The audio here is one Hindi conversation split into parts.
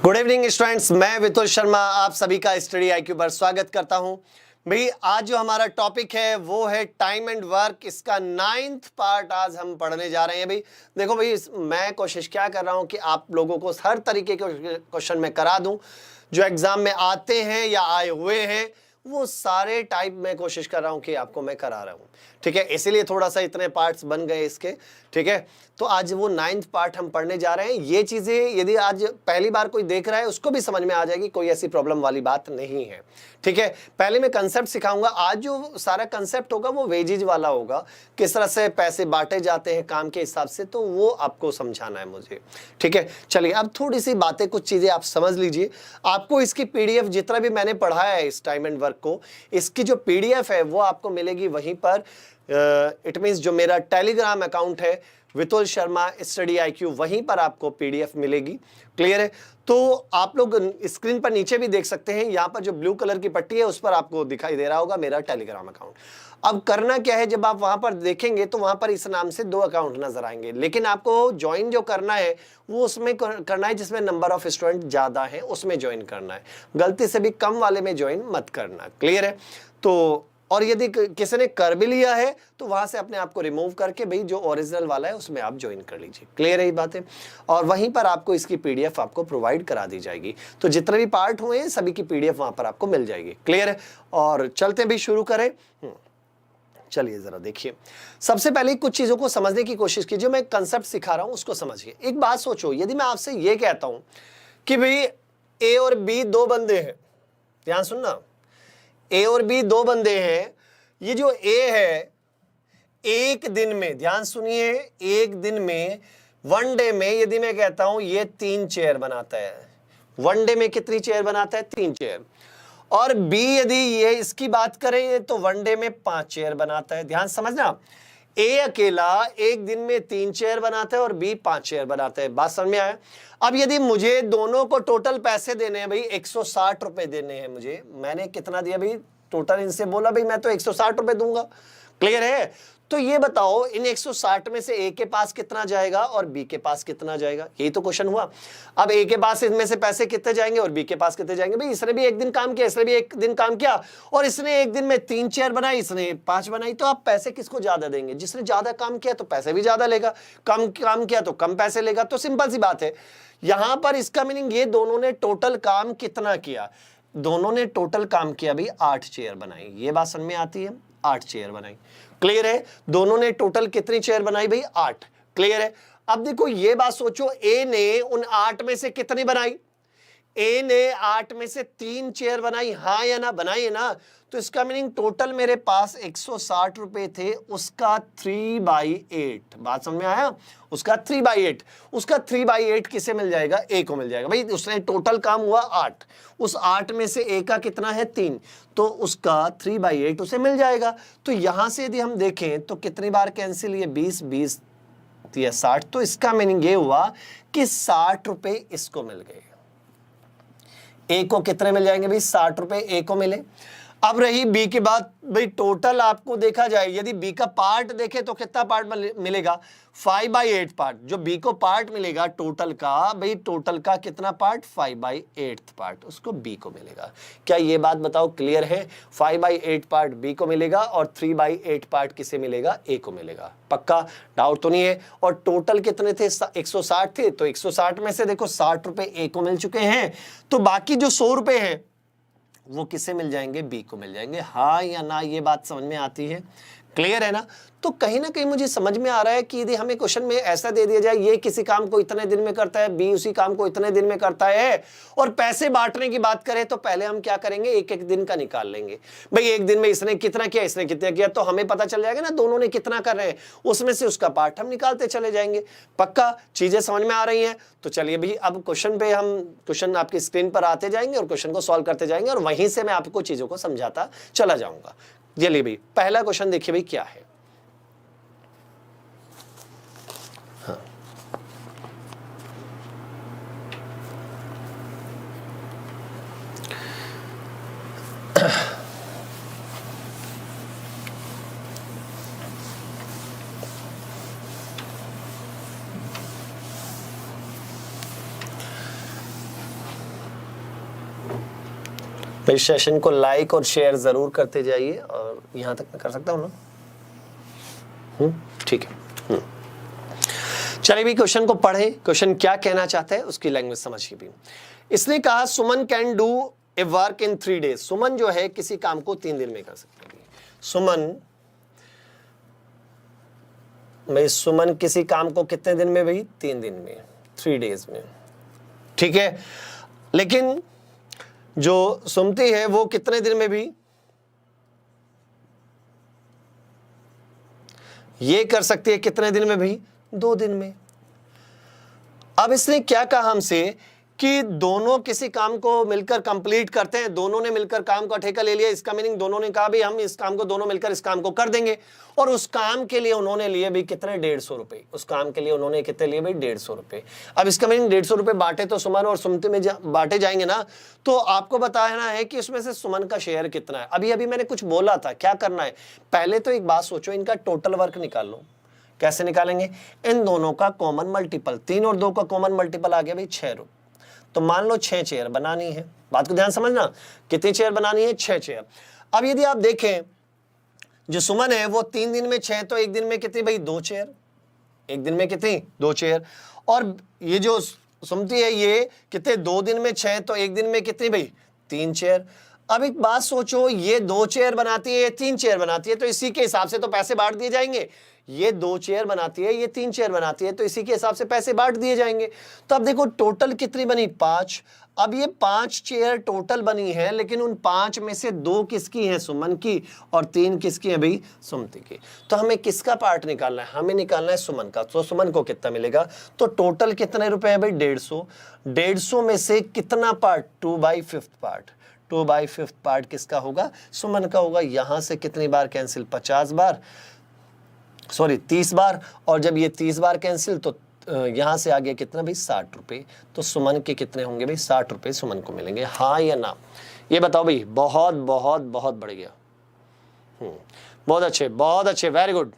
गुड इवनिंग स्टूडेंट्स, मैं वितुल शर्मा आप सभी का स्टडी आईक्यू पर स्वागत करता हूं। भाई आज जो हमारा टॉपिक है वो है टाइम एंड वर्क। इसका 9th पार्ट आज हम पढ़ने जा रहे हैं। भाई देखो भाई, मैं कोशिश क्या कर रहा हूं कि आप लोगों को हर तरीके के क्वेश्चन में करा दूं जो एग्जाम में आते हैं या आए हुए हैं, वो सारे टाइप में कोशिश कर रहा हूं कि आपको मैं करा रहा हूं। ठीक है, इसीलिए थोड़ा सा इतने पार्ट्स बन गए इसके। ठीक है, तो आज वो 9th पार्ट हम पढ़ने जा रहे हैं। ये चीजें यदि आज पहली बार कोई देख रहा है उसको भी समझ में आ जाएगी, कोई ऐसी प्रॉब्लम वाली बात नहीं है। ठीक है, पहले मैं कंसेप्ट सिखाऊंगा। आज जो सारा कंसेप्ट होगा वो वेजेज वाला होगा, किस तरह से पैसे बांटे जाते हैं काम के हिसाब से, तो वो आपको समझाना है मुझे। ठीक है, चलिए अब थोड़ी सी बातें, कुछ चीजें आप समझ लीजिए। आपको इसकी पीडीएफ जितना भी मैंने पढ़ाया है इस टाइम एंड वर्क को, इसकी जो पीडीएफ है वो आपको मिलेगी वहीं पर। इट मीन्स जो मेरा टेलीग्राम अकाउंट है वितुल शर्मा स्टडी आईक्यू, वहीं पर आपको पीडीएफ मिलेगी। क्लियर है? तो आप लोग स्क्रीन पर नीचे भी देख सकते हैं, यहाँ पर जो ब्लू कलर की पट्टी है उस पर आपको दिखाई दे रहा होगा मेरा टेलीग्राम अकाउंट। अब करना क्या है, जब आप वहां पर देखेंगे तो वहां पर इस नाम से 2 अकाउंट नजर आएंगे, लेकिन आपको ज्वाइन जो करना है वो उसमें करना है जिसमें नंबर ऑफ स्टूडेंट ज्यादा है, उसमें ज्वाइन करना है। गलती से भी कम वाले में ज्वाइन मत करना। क्लियर है? तो और यदि किसी ने कर भी लिया है तो वहां से अपने आप को रिमूव करके भाई जो ओरिजिनल वाला है उसमें आप ज्वाइन कर लीजिए। क्लियर है ये बातें? और वहीं पर आपको इसकी पीडीएफ आपको प्रोवाइड करा दी जाएगी। तो जितने भी पार्ट हुए हैं सभी की पीडीएफ वहां पर आपको मिल जाएगी। क्लियर है? और चलते भी शुरू करें। चलिए जरा देखिए, सबसे पहले कुछ चीजों को समझने की कोशिश कीजिए। जो मैं कंसेप्ट सिखा रहा हूं उसको समझिए। एक बात सोचो, यदि मैं आपसे ये कहता हूं कि भाई ए और बी 2 बंदे हैं, ध्यान सुनना, ए और बी 2 बंदे हैं। ये जो ए है एक दिन में, ध्यान सुनिए, एक दिन में, वन डे में, यदि मैं कहता हूं ये 3 चेयर बनाता है, वन डे में कितनी चेयर बनाता है? 3 चेयर। और बी यदि ये इसकी बात करें तो वन डे में 5 चेयर बनाता है। ध्यान समझना, ए अकेला एक दिन में 3 चेयर बनाता है और बी 5 चेयर बनाता है। बात समझ में आया? अब यदि मुझे दोनों को टोटल पैसे देने हैं भाई, 160 रुपए देने हैं मुझे, मैंने कितना दिया भाई टोटल, इनसे बोला भाई मैं तो 160 रुपए दूंगा। क्लियर है? तो ये बताओ इन 160 में से ए के पास कितना जाएगा और बी के पास कितना जाएगा? यही तो क्वेश्चन हुआ। अब ए के पास इनमें से पैसे कितने जाएंगे और बी के पास कितने जाएंगे? भाई इसने भी एक दिन काम किया, इसने भी एक दिन काम किया, और इसने एक दिन में 3 चेयर बनाई, इसने 5 बनाई। तो आप पैसे किसको ज्यादा देंगे? जिसने ज्यादा काम किया तो पैसे भी ज्यादा लेगा, कम काम किया तो कम पैसे लेगा। तो सिंपल सी बात है, यहां पर इसका मीनिंग ये दोनों ने टोटल काम कितना किया? दोनों ने टोटल काम किया भाई 8 चेयर बनाई। ये बात समझ में आती है? 8 चेयर बनाई। क्लियर है? दोनों ने टोटल कितनी चेयर बनाई भाई? 8। क्लियर है? अब देखो ये बात सोचो, ए ने उन 8 में से कितनी बनाई? ए ने 8 में से 3 चेयर बनाई, हाँ या ना? बनाई है ना? तो इसका मीनिंग टोटल मेरे पास 160 रुपए थे, उसका 3/8। बात समझ में आया? उसका 3/8, उसका 3/8 किसे मिल जाएगा? ए को मिल जाएगा। भाई उसने टोटल काम हुआ 8, उस 8 में से ए का कितना है? 3, तो उसका 3/8 उसे मिल जाएगा। तो यहां से यदि हम देखें तो कितनी बार कैंसिल? ये 20 20 या 60। तो इसका मीनिंग ये हुआ कि 60 रुपए इसको मिल गए। ए को कितने मिल जाएंगे भाई? 60 रुपए ए को मिले। अब रही बी की बात, भाई टोटल आपको देखा जाए, यदि बी का पार्ट देखे तो कितना पार्ट मिलेगा? 5/8 पार्ट। जो बी को पार्ट मिलेगा टोटल का, भाई टोटल का कितना पार्ट? 5/8 पार्ट उसको बी को मिलेगा। क्या ये बात बताओ क्लियर है? 5/8 पार्ट बी को मिलेगा और 3/8 पार्ट किसे मिलेगा? ए को मिलेगा। पक्का? डाउट तो नहीं है? और टोटल कितने थे? 160 थे, तो 160 में से देखो 60 रुपए ए को मिल चुके हैं, तो बाकी जो 100 रुपए हैं वो किसे मिल जाएंगे? बी को मिल जाएंगे। हाँ या ना? ये बात समझ में आती है? क्लियर है ना? तो कहीं ना कहीं मुझे समझ में आ रहा है कि यदि हमें क्वेश्चन में ऐसा दे दिया जाए, ये किसी काम को इतने दिन में करता है, बी उसी काम को इतने दिन में करता है, और पैसे बांटने की बात करें तो पहले हम क्या करेंगे? एक एक दिन का निकाल लेंगे। भाई एक दिन में इसने कितना किया, इसने कितना किया, तो हमें पता चल जाएगा ना दोनों ने कितना कर रहे हैं, उसमें से उसका पार्ट हम निकालते चले जाएंगे। पक्का? चीजें समझ में आ रही हैं? तो चलिए भाई अब क्वेश्चन पे हम, क्वेश्चन आपकी स्क्रीन पर आते जाएंगे और क्वेश्चन को सॉल्व करते जाएंगे, और वहीं से मैं आपको चीजों को समझाता चला जाऊंगा। चलिए भाई पहला क्वेश्चन देखिए भाई क्या है। भाई सेशन को लाइक और शेयर जरूर करते जाइए, और यहां तक मैं कर सकता हूं ना? ठीक है। चलिए भी क्वेश्चन को पढ़े, क्वेश्चन क्या कहना चाहता है उसकी लैंग्वेज समझिए भी। इसने कहा Suman can do a work in 3 days। Suman जो है किसी काम को 3 दिन में कर सकता है। सुमन किसी काम को कितने दिन में भाई? 3 दिन में, 3 days में, ठीक है। लेकिन जो सुमति है वो कितने दिन में भी ये कर सकती है? कितने दिन में भी? 2 दिन में। अब इसने क्या कहा हमसे कि दोनों किसी काम को मिलकर कंप्लीट करते हैं, दोनों ने मिलकर काम का ठेका ले लिया। इसका मीनिंग दोनों ने कहा भी हम इस काम को दोनों मिलकर इस काम को कर देंगे, और उस काम के लिए उन्होंने लिए भी कितने? 150 रुपए। उस काम के लिए उन्होंने कितने लिए भाई? 150 रुपए। अब इसका मीनिंग 150 रुपए बांटे तो सुमन और सुमति में बांटे जाएंगे ना, तो आपको बताना है कि उसमें से सुमन का शेयर कितना है। अभी मैंने कुछ बोला था, क्या करना है? पहले तो एक बात सोचो, इनका टोटल वर्क निकाल लो। कैसे निकालेंगे? इन दोनों का कॉमन मल्टीपल, 3 और 2 का कॉमन मल्टीपल आ गया भाई 6 रुपए। तो मान लो 6 चेयर बनानी है। बात को ध्यान समझना, कितनी चेयर बनानी है? 6 चेयर। अब यदि आप देखें जो सुमन है वो 3 दिन में 6, तो 1 दिन में कितनी भाई? 2 चेयर। 1 दिन में कितनी? 2 चेयर। और ये जो सुमति है ये कितने? 2 दिन में 6, तो 1 दिन में कितनी भाई? 3 चेयर। अब एक बात सोचो, ये 2 चेयर बनाती है, ये 3 चेयर बनाती है, तो इसी के हिसाब से तो पैसे बांट दिए जाएंगे। ये 2 चेयर बनाती है, ये 3 चेयर बनाती है, तो इसी के हिसाब से पैसे बांट दिए जाएंगे। तो अब देखो टोटल कितनी बनी? 5। अब ये 5 चेयर टोटल बनी है, लेकिन उन 5 में से 2 किसकी हैं? सुमन की, और 3 किसकी है भाई? सुमति की। तो हमें किसका पार्ट निकालना है? हमें निकालना है सुमन का। तो सुमन को कितना मिलेगा? तो टोटल कितने रुपए है भाई? 150। 150 में से कितना पार्ट? 2/5 पार्ट। 2/5 पार्ट किसका होगा? सुमन का होगा। यहां से कितनी बार कैंसिल? 50 बार, सॉरी 30 बार। और जब ये 30 बार कैंसिल तो यहां से आ गया कितना भाई? 60 रुपए। तो सुमन के कितने होंगे भाई? 60 रुपए सुमन को मिलेंगे। हाँ या ना? ये बताओ भाई। बहुत बहुत बहुत बढ़ गया। बहुत अच्छे, बहुत अच्छे, वेरी गुड।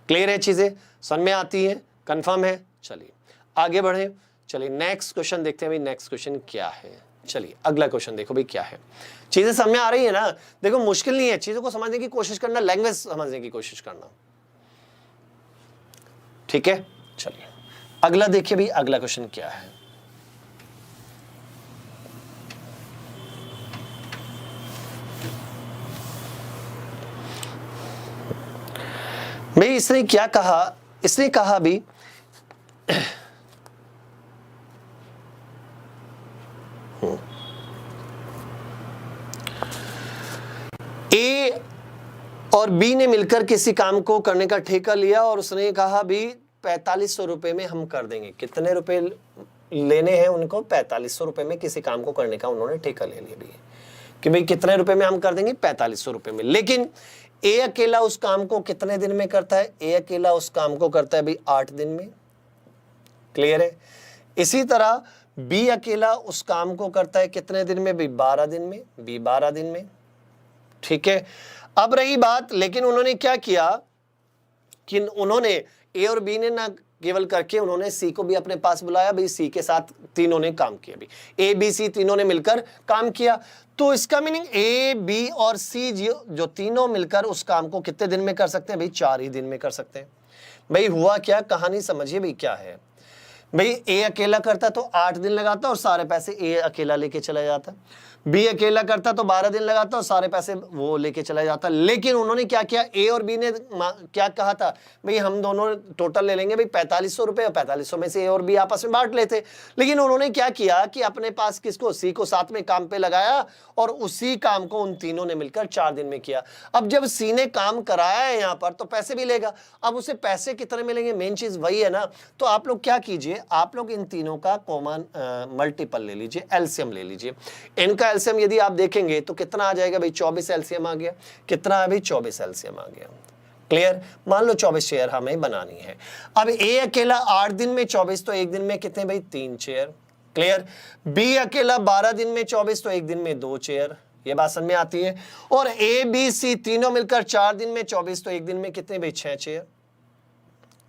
क्लियर है? चीजें समझ में आती है? कंफर्म है? चलिए आगे बढ़े। चलिए नेक्स्ट क्वेश्चन देखते हैं भाई। नेक्स्ट क्वेश्चन क्या है? चलिए अगला क्वेश्चन देखो भाई क्या है। चीजें समझ में आ रही है ना? देखो मुश्किल नहीं है, चीजों को समझने की कोशिश करना, लैंग्वेज समझने की कोशिश करना, ठीक है। चलिए अगला देखिए भाई। अगला क्वेश्चन क्या है? भाई इसने क्या कहा? इसने कहा भी ए और बी ने मिलकर किसी काम को करने का ठेका लिया, और उसने कहा भी 4500 रुपए में हम कर देंगे। कितने रुपए लेने हैं उनको? 4500 रुपए में किसी काम को करने का उन्होंने ठेका ले लिया भी कि भाई कितने रुपए में हम कर देंगे? 4500 रुपए में। लेकिन ए अकेला उस काम को कितने दिन में करता है? ए अकेला उस काम को करता है भाई 8 दिन में। क्लियर है? इसी तरह बी अकेला उस काम को करता है कितने दिन में भाई? 12 दिन में। बी 12 दिन में, ठीक है। अब रही बात, लेकिन उन्होंने क्या किया कि उन्होंने ए और बी ने ना केवल करके उन्होंने सी को भी अपने पास बुलाया भाई। सी के साथ तीनों ने काम किया भी, ए बी सी तीनों ने मिलकर काम किया। तो इसका मीनिंग ए बी और सी जो तीनों मिलकर उस काम को कितने दिन में कर सकते हैं भाई? 4 ही दिन में कर सकते हैं। भाई हुआ क्या? कहानी समझिए भाई क्या है। भाई ए अकेला करता तो 8 दिन लगाता और सारे पैसे ए अकेला लेके चला जाता। बी अकेला करता तो 12 दिन लगाता और सारे पैसे वो लेके चला जाता। लेकिन उन्होंने क्या किया? ए और बी ने क्या कहा था भाई? हम दोनों टोटल ले लेंगे भाई 4500 रुपए, और 4500 में से ए और बी आपस में बांट लेते। लेकिन उन्होंने क्या किया कि अपने पास किसको? सी को साथ में काम पे लगाया, और उसी काम को उन तीनों ने मिलकर 4 दिन में किया। अब जब सी ने काम कराया है यहाँ पर तो पैसे भी लेगा। अब उसे पैसे कितने मिलेंगे? मेन चीज वही है ना। तो आप लोग क्या कीजिए, आप लोग इन तीनों का कॉमन मल्टीपल ले लीजिए, एलसीएम ले लीजिए। इनका एलसीएम यदि आप देखेंगे तो कितना आ जाएगा भाई? 24 एलसीएम आ गया। कितना है भाई? 24 एलसीएम आ गया। क्लियर? मान लो 24 चेयर हमें बनानी है। अब ए अकेला 8 दिन में 24, तो 1 दिन में कितने भाई? 3 चेयर। क्लियर? बी अकेला 12 दिन में 24, तो 1 दिन में 2 चेयर। ये बात समझ में आती है? और ए बी सी तीनों मिलकर 4 दिन में 24, तो 1 दिन में कितने भाई? 6 चेयर।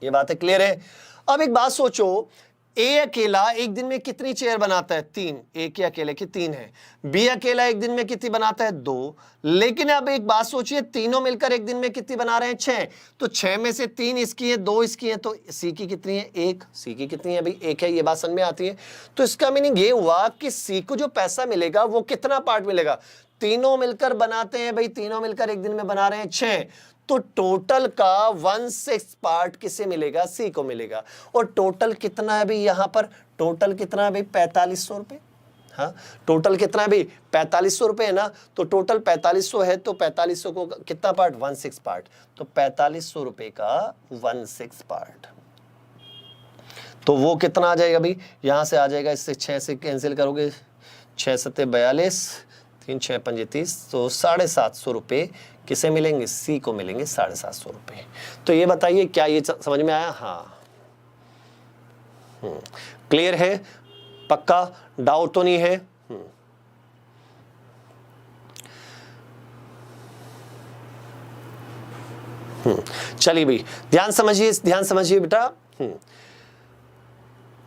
ये बात है? क्लियर है? अब एक बात सोचो ए अकेला एक दिन में कितनी चेयर बनाता है? 3। ए के अकेले की 3 है। बी अकेला एक दिन में कितनी बनाता है? 2। लेकिन अब एक बात सोचिए, तीनों मिलकर एक दिन में कितनी बना रहे हैं? 6। तो 6 में से 3 इसकी है, 2 इसकी है, तो सी की कितनी है? 1। सी की कितनी है भाई? 1 है। ये बात समझ में आती है? तो इसका मीनिंग ये हुआ कि सी को जो पैसा मिलेगा वो कितना पार्ट मिलेगा? तीनों मिलकर बनाते हैं भाई, तीनों मिलकर एक दिन में बना रहे हैं 6, तो टोटल का 1/6 पार्ट किसे मिलेगा? सी को मिलेगा। और टोटल कितना है भाई यहाँ पर? टोटल कितना है भाई? 4500 रुपये। हाँ, टोटल कितना है भाई? 4500 रुपये है ना। तो टोटल 4500 है, तो 4500 को कितना पार्ट? 1/6 पार्ट। तो 4500 रुपये का 1/6 पार्ट, तो वो कितना आ जाएगा भाई? यहाँ से आ जाएगा, इससे 6 से कैंसिल करोगे, 6 सत्ते 42, 3 6 5 30, तो 750 रुपये किसे मिलेंगे? सी को मिलेंगे 750 रुपये। तो ये बताइए क्या ये समझ में आया? हाँ, क्लियर है? पक्का? डाउट तो नहीं है? चलिए भाई, ध्यान समझिए, ध्यान समझिए बेटा।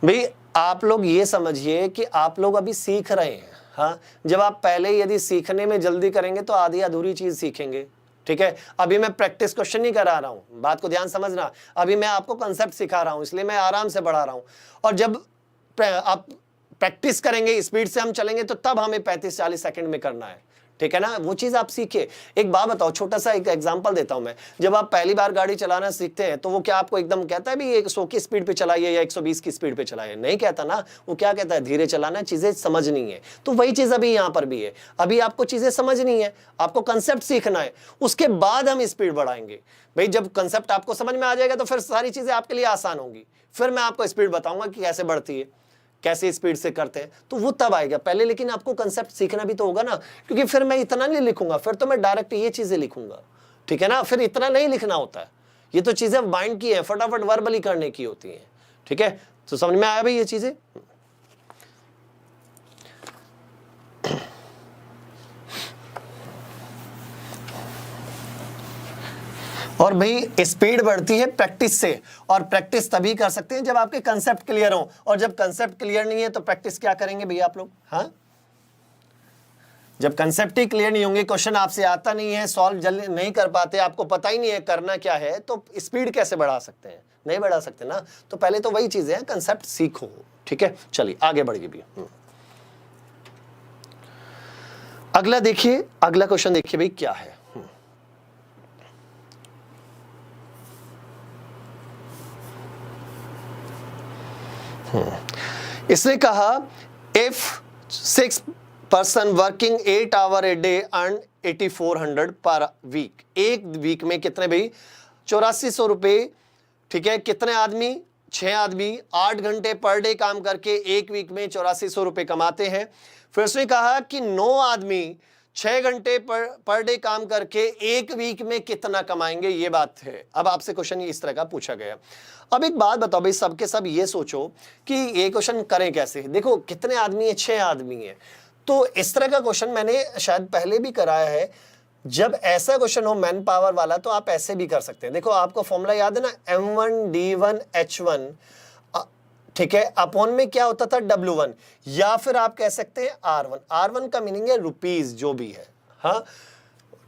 भाई आप लोग ये समझिए कि आप लोग अभी सीख रहे हैं। हाँ, जब आप पहले यदि सीखने में जल्दी करेंगे तो आधी अधूरी चीज सीखेंगे। ठीक है, अभी मैं प्रैक्टिस क्वेश्चन नहीं करा रहा हूं, बात को ध्यान समझना। अभी मैं आपको कंसेप्ट सिखा रहा हूं, इसलिए मैं आराम से बढ़ा रहा हूं। और जब आप प्रैक्टिस करेंगे, स्पीड से हम चलेंगे, तो तब हमें 35-40 सेकंड में करना है। ठीक है ना, वो चीज आप सीखे। एक बात बताओ, छोटा सा एक एग्जांपल देता हूं मैं। जब आप पहली बार गाड़ी चलाना सीखते हैं तो वो क्या आपको एकदम कहता है भी 100 की स्पीड पे चलाइए या 120 की स्पीड पे चलाइए? नहीं कहता ना। वो क्या कहता है? धीरे चलाना है, चीजें समझनी है। तो वही चीज अभी यहाँ पर भी है। अभी आपको चीजें समझनी है, आपको कंसेप्ट सीखना है, उसके बाद हम स्पीड बढ़ाएंगे। भाई जब कंसेप्ट आपको समझ में आ जाएगा तो फिर सारी चीजें आपके लिए आसान होंगी। फिर मैं आपको स्पीड बताऊंगा कि कैसे बढ़ती है, कैसे स्पीड से करते हैं, तो वो तब आएगा पहले। लेकिन आपको कंसेप्ट सीखना भी तो होगा ना, क्योंकि फिर मैं इतना नहीं लिखूंगा, फिर तो मैं डायरेक्ट ये चीजें लिखूंगा। ठीक है ना, फिर इतना नहीं लिखना होता है। ये तो चीजें माइंड की है, फटाफट वर्बली करने की होती है। ठीक है, तो समझ में आया भाई ये चीजें? और भाई स्पीड बढ़ती है प्रैक्टिस से, और प्रैक्टिस तभी कर सकते हैं जब आपके कंसेप्ट क्लियर हो। और जब कंसेप्ट क्लियर नहीं है तो प्रैक्टिस क्या करेंगे भैया आप लोग? हाँ, जब कंसेप्ट ही क्लियर नहीं होंगे, क्वेश्चन आपसे आता नहीं है, सॉल्व जल्दी नहीं कर पाते, आपको पता ही नहीं है करना क्या है, तो स्पीड कैसे बढ़ा सकते हैं? नहीं बढ़ा सकते ना। तो पहले तो वही चीजें हैं, कंसेप्ट सीखो। ठीक है, चलिए आगे बढ़िए भी। अगला देखिए, अगला क्वेश्चन देखिए भाई क्या है। इसने कहा if 6 person working 8 hour a day earn 8400 per week. एक वीक में कितने भाई? 8400 रुपए। ठीक है, कितने आदमी? 6 आदमी 8 घंटे पर डे काम करके एक वीक में 8400 रुपए कमाते हैं। फिर उसने कहा कि 9 आदमी 6 घंटे पर डे काम करके एक वीक में कितना कमाएंगे? ये बात है। अब आपसे क्वेश्चन इस तरह का पूछा गया। अब एक बात बताओ भाई, सबके सब ये सोचो कि ये क्वेश्चन करें कैसे। देखो कितने आदमी है? 6 आदमी है। तो इस तरह का क्वेश्चन मैंने शायद पहले भी कराया है। जब ऐसा क्वेश्चन हो मैन पावर वाला तो आप ऐसे भी कर सकते हैं। देखो आपको फॉर्मूला याद है ना, M1D1H1, ठीक है, अपॉन में क्या होता था? W1, या फिर आप कह सकते हैं R1। R1 का मीनिंग है रुपीज, जो भी है। हाँ,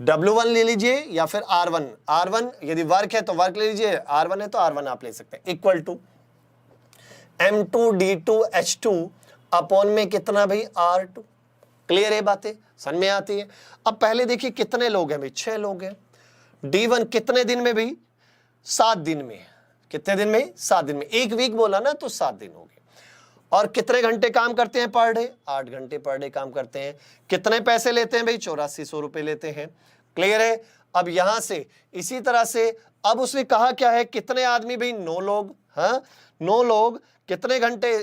W1 ले लीजिए या फिर R1। R1 यदि वर्क है तो वर्क ले लीजिए, R1 है तो R1 आप ले सकते हैं। इक्वल टू M2D2H2 अपॉन में कितना भाई? R2। क्लियर है बातें? समझ में आती है? अब पहले देखिए कितने लोग हैं भाई? 6 लोग हैं। D1 कितने दिन में भाई? 7 दिन में। कितने दिन में? 7 दिन में। एक वीक बोला ना तो 7 दिन हो गए। और कितने घंटे काम करते हैं पर डे? 8 घंटे पर डे काम करते हैं। कितने पैसे लेते हैं भाई? 8400 रुपए लेते हैं। क्लियर है? अब यहां से इसी तरह से अब उसने कहा क्या है? कितने आदमी भाई? 9 लोग। हाँ, 9 लोग कितने घंटे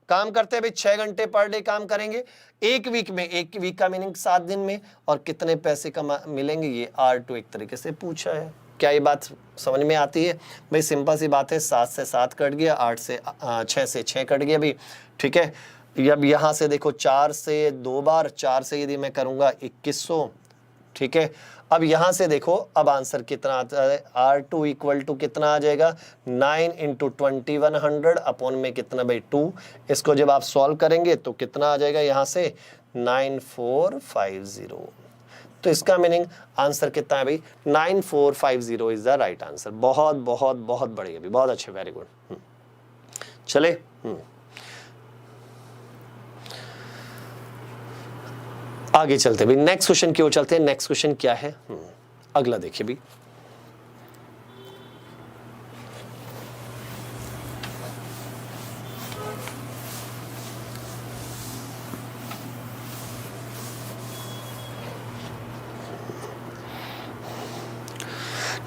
काम करते हैं भाई? 6 घंटे पर डे काम करेंगे एक वीक में। एक वीक का मीनिंग 7 दिन में। और कितने पैसे मिलेंगे? ये R2 एक तरीके से पूछा है। क्या ये बात समझ में आती है भाई? सिंपल सी बात है, 7 से 7 कट गया, 6 से 6 कट गया भाई। ठीक है, अब यहाँ से देखो 4 से 2 बार, 4 से यदि मैं करूँगा 2100। ठीक है, अब यहां से देखो अब आंसर कितना आता है, R2 इक्वल टू कितना आ जाएगा 9 इंटू 2100 अपॉन में कितना भाई 2। इसको जब आप सॉल्व करेंगे तो कितना आ जाएगा यहां से 9450। तो इसका मीनिंग आंसर कितना है भाई 9450 इज द राइट आंसर। बहुत बहुत बहुत बढ़िया भी, बहुत अच्छे, वेरी गुड। चले आगे चलते भी, नेक्स्ट क्वेश्चन की ओर चलते हैं। नेक्स्ट क्वेश्चन क्या है, अगला देखिए भी।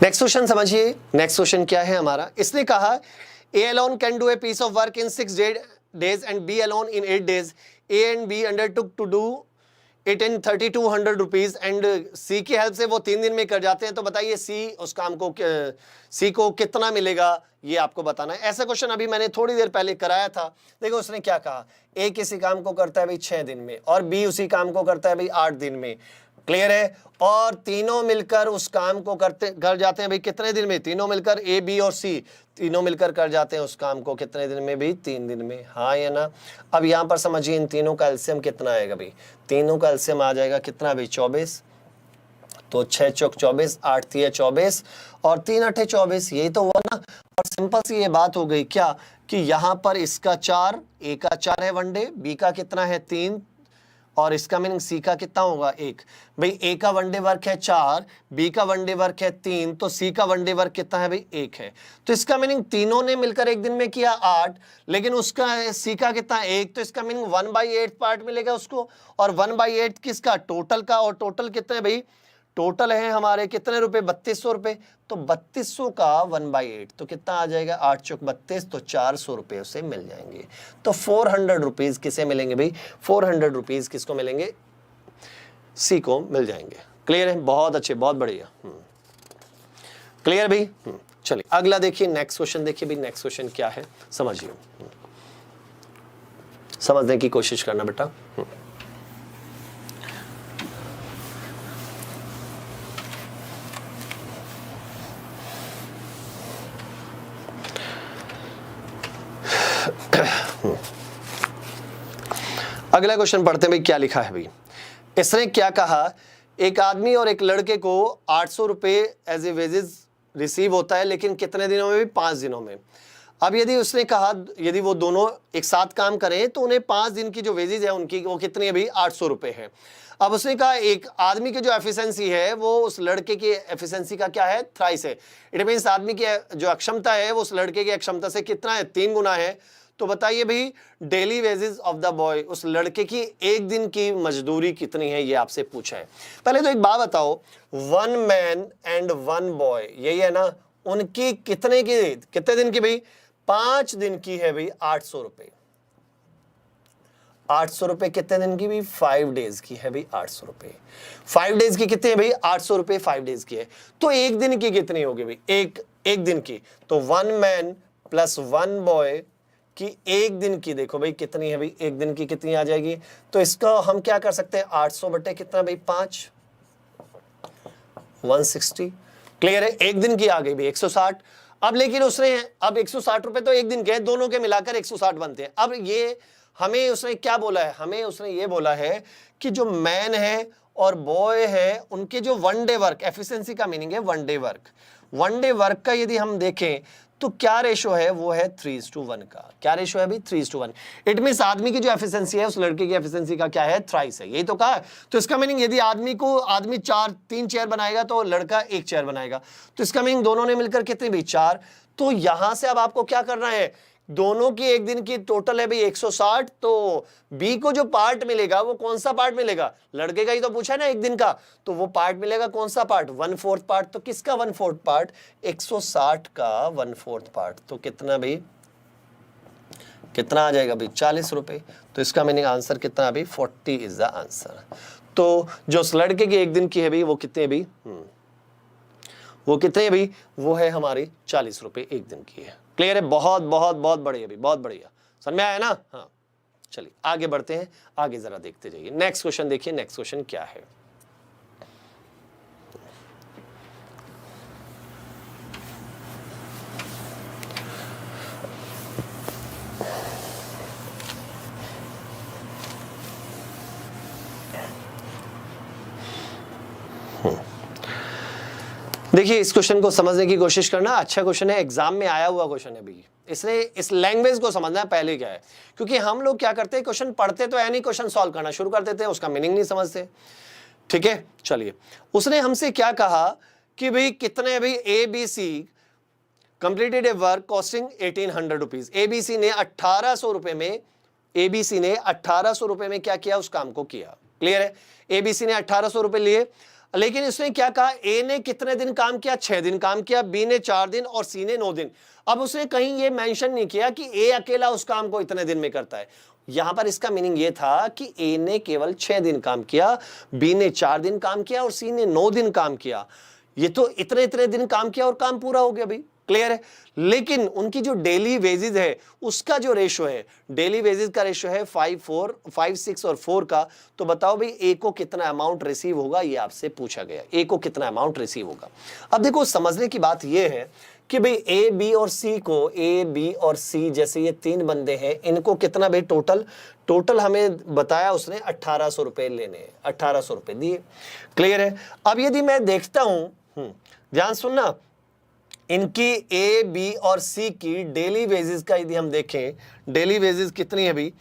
नेक्स्ट क्वेश्चन समझिए, नेक्स्ट क्वेश्चन क्या है हमारा। इसने कहा A alone can do a piece of work in 6 days and B alone in 8 days. A and B undertook to do it in 3200 rupees and C की हेल्प से वो 3 दिन में कर जाते हैं। तो बताइए सी उस काम को सी को कितना मिलेगा, ये आपको बताना है। ऐसा क्वेश्चन अभी मैंने थोड़ी देर पहले कराया था। देखो उसने क्या कहा, ए किसी काम को करता है भाई 6 दिन में और बी उसी काम को करता है भाई 8 दिन में। क्लियर है। और तीनों मिलकर उस काम को कर जाते हैं भाई कितने दिन में, तीनों मिलकर ए बी और सी तीनों मिलकर कर जाते हैं उस काम को कितने दिन में भी, 3 दिन में। हाँ या ना। अब यहां पर समझिए इन तीनों का एलसीएम कितना आएगा भाई, तीनों का एलसीएम आ जाएगा कितना भाई 24। तो 6 चौक 24, 8 तिया 24 और 3 अठे 24, यही तो हुआ ना। और सिंपल सी ये बात हो गई क्या कि यहां पर इसका 4, ए का 4 है वनडे, बी का कितना है 3 और इसका मीनिंग सी का कितना होगा 1। भाई ए का वनडे वर्क है 4, बी का वनडे वर्क है 3, तो सी का वनडे वर्क कितना है भाई 1 है। तो इसका मीनिंग तीनों ने मिलकर एक दिन में किया 8, लेकिन उसका सी का कितना 1, तो इसका मीनिंग 1/8 पार्ट मिलेगा उसको। और 1/8 किसका, टोटल का। और टोटल कितने है भाई, टोटल है हमारे कितने रुपए 3200 रुपए। तो 3200 का 1/8 तो कितना आ जाएगा 8 चौक 32, तो 400 रुपए उसे मिल जाएंगे। तो 400 रुपीज किसे मिलेंगे भाई, 400 रुपीज किसको मिलेंगे, सी को मिल जाएंगे। क्लियर है, बहुत अच्छे, बहुत बढ़िया। क्लियर भाई। चलिए अगला देखिए, नेक्स्ट क्वेश्चन देखिए भाई। नेक्स्ट क्वेश्चन क्या है समझिए, समझने की कोशिश करना बेटा। अगला क्वेश्चन पढ़ते हैं भाई, क्या लिखा है भाई। इसने क्या कहा, एक आदमी और एक लड़के को 800 रुपए एज ए वेजेस रिसीव होता है, लेकिन कितने दिनों में भी, 5 दिनों में। अब यदि उसने कहा यदि वो दोनों एक साथ काम करें तो उन्हें 5 दिन की जो वेजेस है उनकी वो कितनी है भाई 800 रुपए है। अब उसने कहा एक आदमी की जो एफिशिएंसी है वो उस लड़के की एफिशिएंसी का क्या है, थ्राइस है। इट मींस आदमी की जो अक्षमता है वो उस लड़के की अक्षमता से कितना है, 3 गुना है। तो बताइए भाई daily wages of the boy, उस लड़के की एक दिन की मजदूरी कितनी है, ये आपसे पूछा है। पहले तो एक बात बताओ, 1 मैन एंड 1 बॉय, यही है ना, उनकी कितने दिन की भाई, 5 दिन की है भाई 800 रुपए। 800 रुपए कितने दिन की भी, 5 डेज की है भाई 800 रुपए। 5 डेज की कितनी है भाई 800 रुपए 5 डेज की है। तो एक दिन की कितनी होगी भाई, एक दिन की, तो 1 मैन प्लस 1 बॉय कि एक दिन की देखो भाई कितनी है भाई, एक दिन की कितनी आ जाएगी। तो इसका हम क्या कर सकते हैं, 800 बटे कितना भाई 5, 160। क्लियर है, एक दिन की आ गई भाई 160। अब लेकिन उसने अब 160 रुपए तो एक दिन के, दोनों के मिलाकर 160 बनते हैं। अब ये हमें उसने क्या बोला है, हमें उसने ये बोला है कि जो मैन है और बॉय है उनके जो 1 डे वर्क, एफिशिएंसी का मीनिंग है 1 डे वर्क, 1 डे वर्क का यदि हम देखें तो क्या रेशो है, वो है 3:1 का। क्या रेशो है भाई 3:1। इट मींस आदमी की जो एफिशिएंसी है उस लड़के की एफिशिएंसी का क्या है, थ्राइस है, यही तो कहा। तो इसका मीनिंग यदि आदमी 3 चेयर बनाएगा तो लड़का 1 चेयर बनाएगा। तो इसका मीनिंग दोनों ने मिलकर कितनी भाई 4। तो यहां से अब आपको क्या करना है, दोनों की एक दिन की टोटल है भाई 160। तो बी को जो पार्ट मिलेगा वो कौन सा पार्ट मिलेगा, लड़के का ही तो पूछा है ना एक दिन का, तो वो पार्ट मिलेगा कौन सा पार्ट, 1/4 पार्ट। तो किसका 1/4 पार्ट, 160 का 1/4 पार्ट। तो कितना भाई, कितना आ जाएगा भाई 40 रुपए। तो इसका मीनिंग आंसर कितना है भाई 40 इज द आंसर। तो जो उस लड़के की एक दिन की है भाई वो कितने भाई, वो कितने है भाई, वो है हमारी 40 रुपए एक दिन की है। क्लियर है, बहुत बहुत बहुत बढ़िया भाई, बहुत बढ़िया, समझ में आया ना। हाँ चलिए आगे बढ़ते हैं, आगे जरा देखते जाइए। नेक्स्ट क्वेश्चन देखिए, नेक्स्ट क्वेश्चन क्या है। देखिए इस क्वेश्चन को समझने की कोशिश करना, अच्छा क्वेश्चन है, एग्जाम में आया हुआ क्वेश्चन है भी, इसलिए इस लैंग्वेज को समझना पहले क्या है, क्योंकि हम लोग क्या करते हैं, क्वेश्चन पढ़ते तो है नहीं, क्वेश्चन सॉल्व करना शुरू कर देते हैं, उसका मीनिंग नहीं समझते। ठीक है, चलिए उसने हमसे क्या कहा कि भाई कितने भी ABC कंप्लीटेड ए वर्क कॉस्टिंग 1800 रुपीज। ABC ने 1800 रुपए में, ABC ने 1800 रुपए में क्या किया, उस काम को किया। क्लियर है, ABC ने 1800 रुपए लिए, लेकिन इसने क्या कहा, A ने कितने दिन काम किया, 6 दिन काम किया, B ने 4 दिन और C ने 9 दिन। अब उसने कहीं ये मेंशन नहीं किया कि A अकेला उस काम को इतने दिन में करता है। यहां पर इसका मीनिंग ये था कि A ने केवल 6 दिन काम किया, B ने 4 दिन काम किया और C ने 9 दिन काम किया। ये तो इतने इतने दिन काम किया और काम पूरा हो गया भाई। क्लियर है, लेकिन उनकी जो डेली वेजेस है उसका जो रेशो है, डेली वेजेस का रेशो है 5, 6 और 4 का। तो बताओ भाई ए को कितना अमाउंट रिसीव होगा, ये आपसे पूछा गया, ए को कितना अमाउंट रिसीव होगा। अब देखो समझने की बात ये है कि भाई ए बी और सी को, ए बी और सी जैसे ये 3 बंदे हैं, इनको कितना भाई टोटल हमें बताया उसने 1800 रुपए लेने, 1800 रुपए दिए। क्लियर है, अब यदि मैं देखता हूं, ध्यान सुनना, इनकी ए बी और सी की डेली वेजेस का यदि हम देखें, डेली वेजेस कितनी है भाई,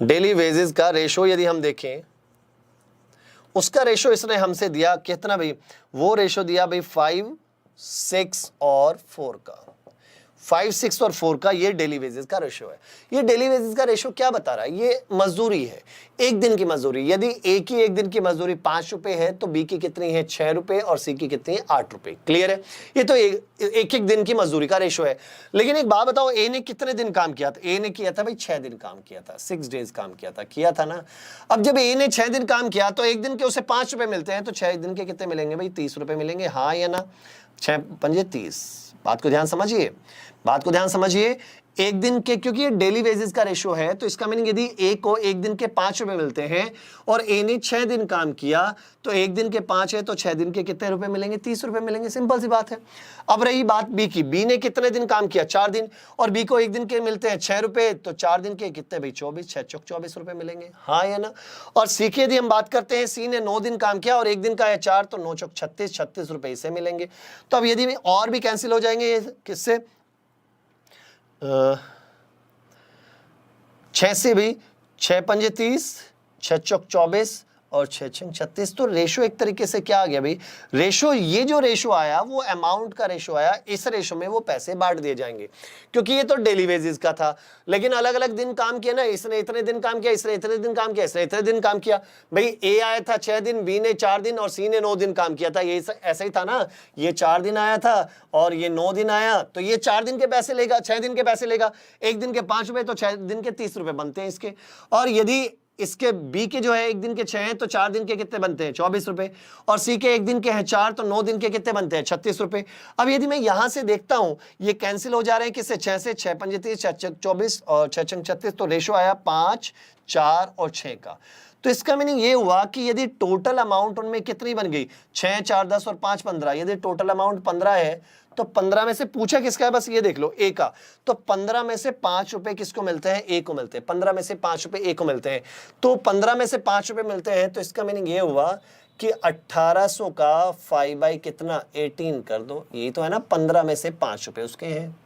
डेली वेजेस का रेशो यदि हम देखें, उसका रेशो इसने हमसे दिया कितना भाई, वो रेशो दिया भाई 5, 6 और 4 का। 5, 6 और 4 का ये डेली वेजेस का रेशो है। ये डेली वेजेस का रेशो क्या बता रहा है, ये मजदूरी है, एक दिन की मजदूरी। यदि ए की एक दिन की मजदूरी 5 रुपए है तो बी की कितनी है, 6 रुपए, और सी की कितनी है, 8 रुपए। क्लियर है, ये तो एक दिन की मजदूरी का रेशो है। लेकिन एक बात बताओ, ए ने कितने दिन काम किया था, ए ने किया था भाई 6 दिन काम किया था, 6 डेज काम किया था ना। अब जब ए ने 6 दिन काम किया तो एक दिन के उसे 5 रुपए मिलते हैं, तो 6 दिन के कितने मिलेंगे भाई, 30 रुपए मिलेंगे, हाँ या ना। 6 पंजे 30। बात को ध्यान समझिए, बात को ध्यान समझिए, एक दिन के, क्योंकि ये डेली वेजेस का रेशो है, तो इसका मीनिंग यदि ए को एक दिन के 5 रुपए मिलते हैं और ए ने 6 दिन काम किया, तो एक दिन के 5 है तो 6 दिन के कितने रुपए मिलेंगे, 30 रुपए मिलेंगे, सिंपल सी बात है। अब रही बात बी की, बी ने कितने दिन काम किया, 4 दिन, और बी को एक दिन के मिलते हैं 6 रुपए, तो 4 दिन के कितने भाई, 24, 6 चौक 24 रुपए मिलेंगे, हाँ या ना। और सी की यदि हम बात करते हैं, सी ने 9 दिन काम किया और एक दिन का है 4, तो 9 चौक 36, 36 रुपए इसे मिलेंगे। तो अब यदि और भी कैंसिल हो जाएंगे, किससे, 6 से भी, 6 पंजे 30, 6 चौक 24 और 6 छंग 36। तो रेशो एक तरीके से क्या आ गया भाई, रेशो, ये जो रेशो आया वो अमाउंट का रेशो आया, इस रेशो में वो पैसे बांट दिए जाएंगे, क्योंकि ये तो डेली वेजेस का था। लेकिन अलग अलग दिन काम किया ना, इसने इतने दिन काम किया, इसने इतने दिन काम किया, इसने इतने दिन काम किया। भाई ए आया था 6 दिन, बी ने 4 दिन और सी ने 9 दिन काम किया था, ये ऐसा ही था ना, ये 4 दिन आया था और ये 9 दिन आया, तो ये 4 दिन के पैसे लेगा, 6 दिन के पैसे लेगा, एक दिन के 5 रुपए, तो 6 दिन के 30 रुपए बनते हैं इसके। और यदि इसके बी के जो है एक दिन के 6 हैं, तो 4 दिन के कितने बनते हैं, 24 रुपए, और सी के एक दिन के हैं 4, तो 9 दिन के कितने बनते हैं, 36 रुपए। अब यदि मैं यहां से देखता हूं, ये कैंसिल हो जा रहे हैं किससे, 6 से, 6 पंजे 30, 6 चौक 24 और 6 छंग 36, तो रेशो आया 5, 4 और 6 का। तो इसका मीनिंग ये हुआ कि यदि टोटल अमाउंट उनमें कितनी बन गई, 6, 4, 10 और 5, 15, यदि टोटल अमाउंट 15 है, तो 15 में से पूछा किसका है, बस ये देख लो, ए का। तो 15 में से 5 रुपए किसको मिलते हैं, ए को मिलते हैं। 15 में से 5 रुपए ए को मिलते हैं, तो 15 में से 5 रुपए मिलते हैं, तो इसका मीनिंग ये हुआ कि 1800 का 5 बाई कितना, 18 कर दो, यही तो है ना, 15 में से 5 रुपए उसके हैं।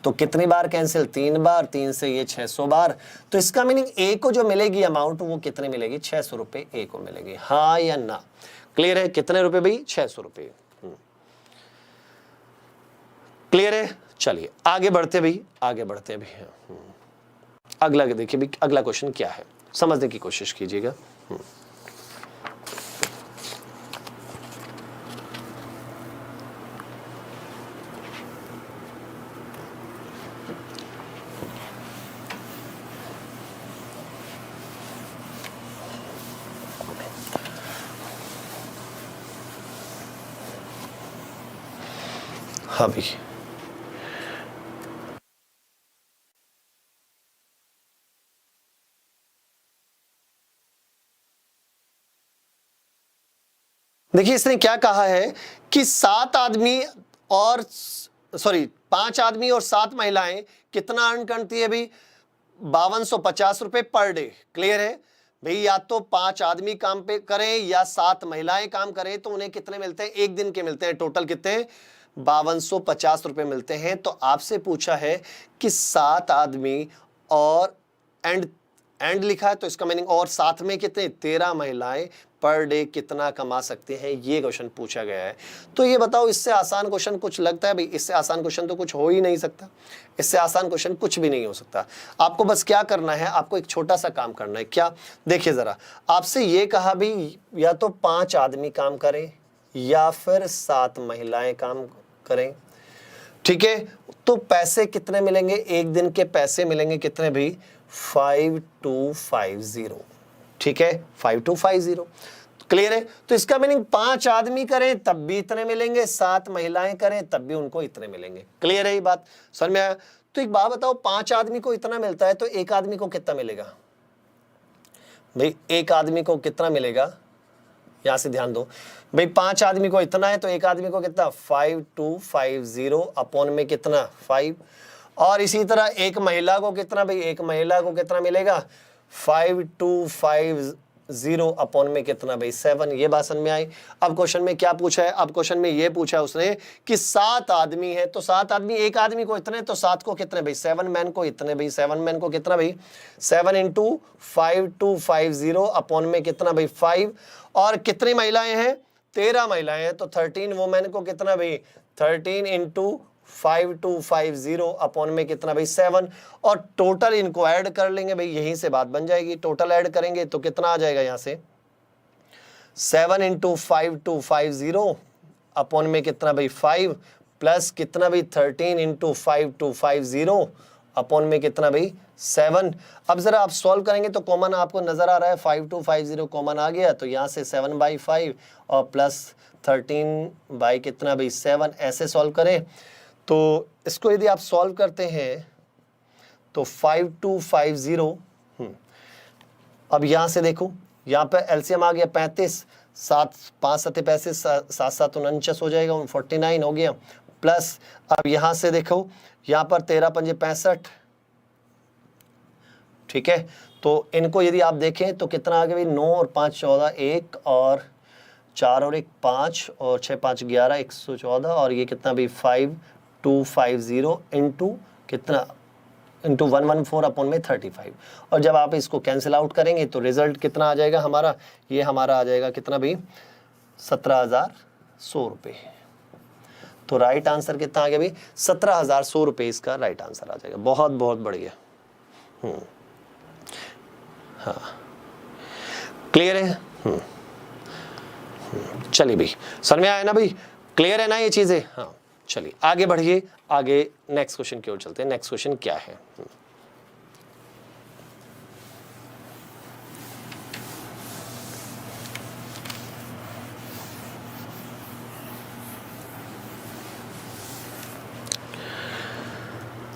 तो कितनी बार कैंसिल, 3 बार, 3 से ये 600 बार। तो इसका मीनिंग ए को जो मिलेगी अमाउंट, वो कितने मिलेगी, 600 रुपए ए को मिलेगी, हाँ या ना। क्लियर है, कितने रुपए भाई, 600 रुपए। क्लियर है, चलिए आगे बढ़ते भाई, आगे बढ़ते भी हैं। अगला देखिए भाई, अगला क्वेश्चन क्या है, समझने की कोशिश कीजिएगा। हाँ भाई, देखिए इसने क्या कहा है कि 7 आदमी और 5 आदमी और 7 महिलाएं कितना अर्न करती है भाई, 5250 रुपए पर डे। क्लियर है, भाई या तो 5 आदमी काम पे करें या 7 महिलाएं काम करें तो उन्हें कितने मिलते हैं, एक दिन के मिलते हैं, टोटल कितने, 5250 रुपए मिलते हैं। तो आपसे पूछा है कि 7 आदमी और एंड लिखा है तो इसका मीनिंग और साथ में कितने, 13 महिलाएं पर डे कितना कमा सकती हैं, ये क्वेश्चन पूछा गया है। तो ये बताओ, इससे आसान क्वेश्चन कुछ लगता है भाई? इससे आसान क्वेश्चन तो कुछ हो ही नहीं सकता, इससे आसान क्वेश्चन कुछ भी नहीं हो सकता। आपको बस क्या करना है, आपको एक छोटा सा काम करना है। क्या, देखिए जरा, आपसे ये कहा भी या तो 5 आदमी काम करें या फिर 7 महिलाएं काम करें, ठीक है। तो पैसे कितने मिलेंगे, एक दिन के पैसे मिलेंगे कितने भी, 5250, ठीक है, 5250, क्लियर है। तो इसका मीनिंग 5 आदमी करें तब भी इतने मिलेंगे, 7 महिलाएं करें तब भी उनको इतने मिलेंगे। क्लियर है ये बात, समझ में आया? तो एक बात बताओ, 5 आदमी को इतना मिलता है तो एक आदमी को कितना मिलेगा भाई, एक आदमी को कितना मिलेगा, यहां से ध्यान दो भाई, 5 आदमी को इतना है तो एक आदमी को कितना, 5250 अपॉन में कितना, 5। और इसी तरह एक महिला को कितना भाई, एक महिला को कितना मिलेगा, 5250 अपॉन में कितना भाई, 7। ये बात समझ में आई। अब क्वेश्चन में क्या पूछा है, अब क्वेश्चन में ये पूछा है उसने कि 7 आदमी है तो 7 आदमी, एक आदमी को इतने तो 7 को कितने भाई, 7 मैन को इतने भाई, 7 मैन को कितना भाई, 7 इंटू 5250 अपॉन में कितना भाई, 5। और कितनी महिलाएं हैं, 13 महिलाएं हैं तो 13 वुमेन को कितना भाई, 13 इंटू 5250 अपॉन में कितना भाई, 7। और टोटल इनको ऐड कर लेंगे भाई, यहीं से बात बन जाएगी। टोटल ऐड करेंगे तो कितना आ जाएगा, यहां से 7 इंटू 5250 अपॉन में कितना भाई, 5 प्लस कितना भाई, 13 इंटू 5250 अपॉन में कितना भाई, 7। अब जरा आप सॉल्व करेंगे तो कॉमन आपको नजर आ रहा है, 5250 कॉमन आ गया तो यहाँ से 7/5 और प्लस 13 बाई कितना भाई, 7। ऐसे सॉल्व करें तो इसको यदि आप सॉल्व करते हैं तो 5250, अब यहां से देखो, यहां पे एलसीएम आ गया 35, 7 5 7 पैसे 7 7 49 हो जाएगा, 49 हो गया। प्लस अब यहां से देखो, यहां पर 13 5 65, ठीक है। तो इनको यदि आप देखें तो कितना आ गया भाई, 9 और 5 14, 1 और 4 और 1 5 और 6 5 11, 114 और ये कितना भी 5250 इंटू कितना, इंटू 114 अपॉन में 35। और जब आप इसको कैंसिल आउट करेंगे तो रिजल्ट कितना आ जाएगा हमारा, ये हमारा आ जाएगा कितना भी, 17,100 रुपये। तो राइट आंसर कितना आ गया भाई, 17,100 रुपये इसका राइट आंसर आ जाएगा। बहुत बहुत बढ़िया। हाँ, क्लियर है। चलिए भाई, समझ में आया ना भाई, क्लियर है ना ये चीजें। हाँ चलिए आगे बढ़िए, आगे नेक्स्ट क्वेश्चन की ओर चलते हैं। नेक्स्ट क्वेश्चन क्या है,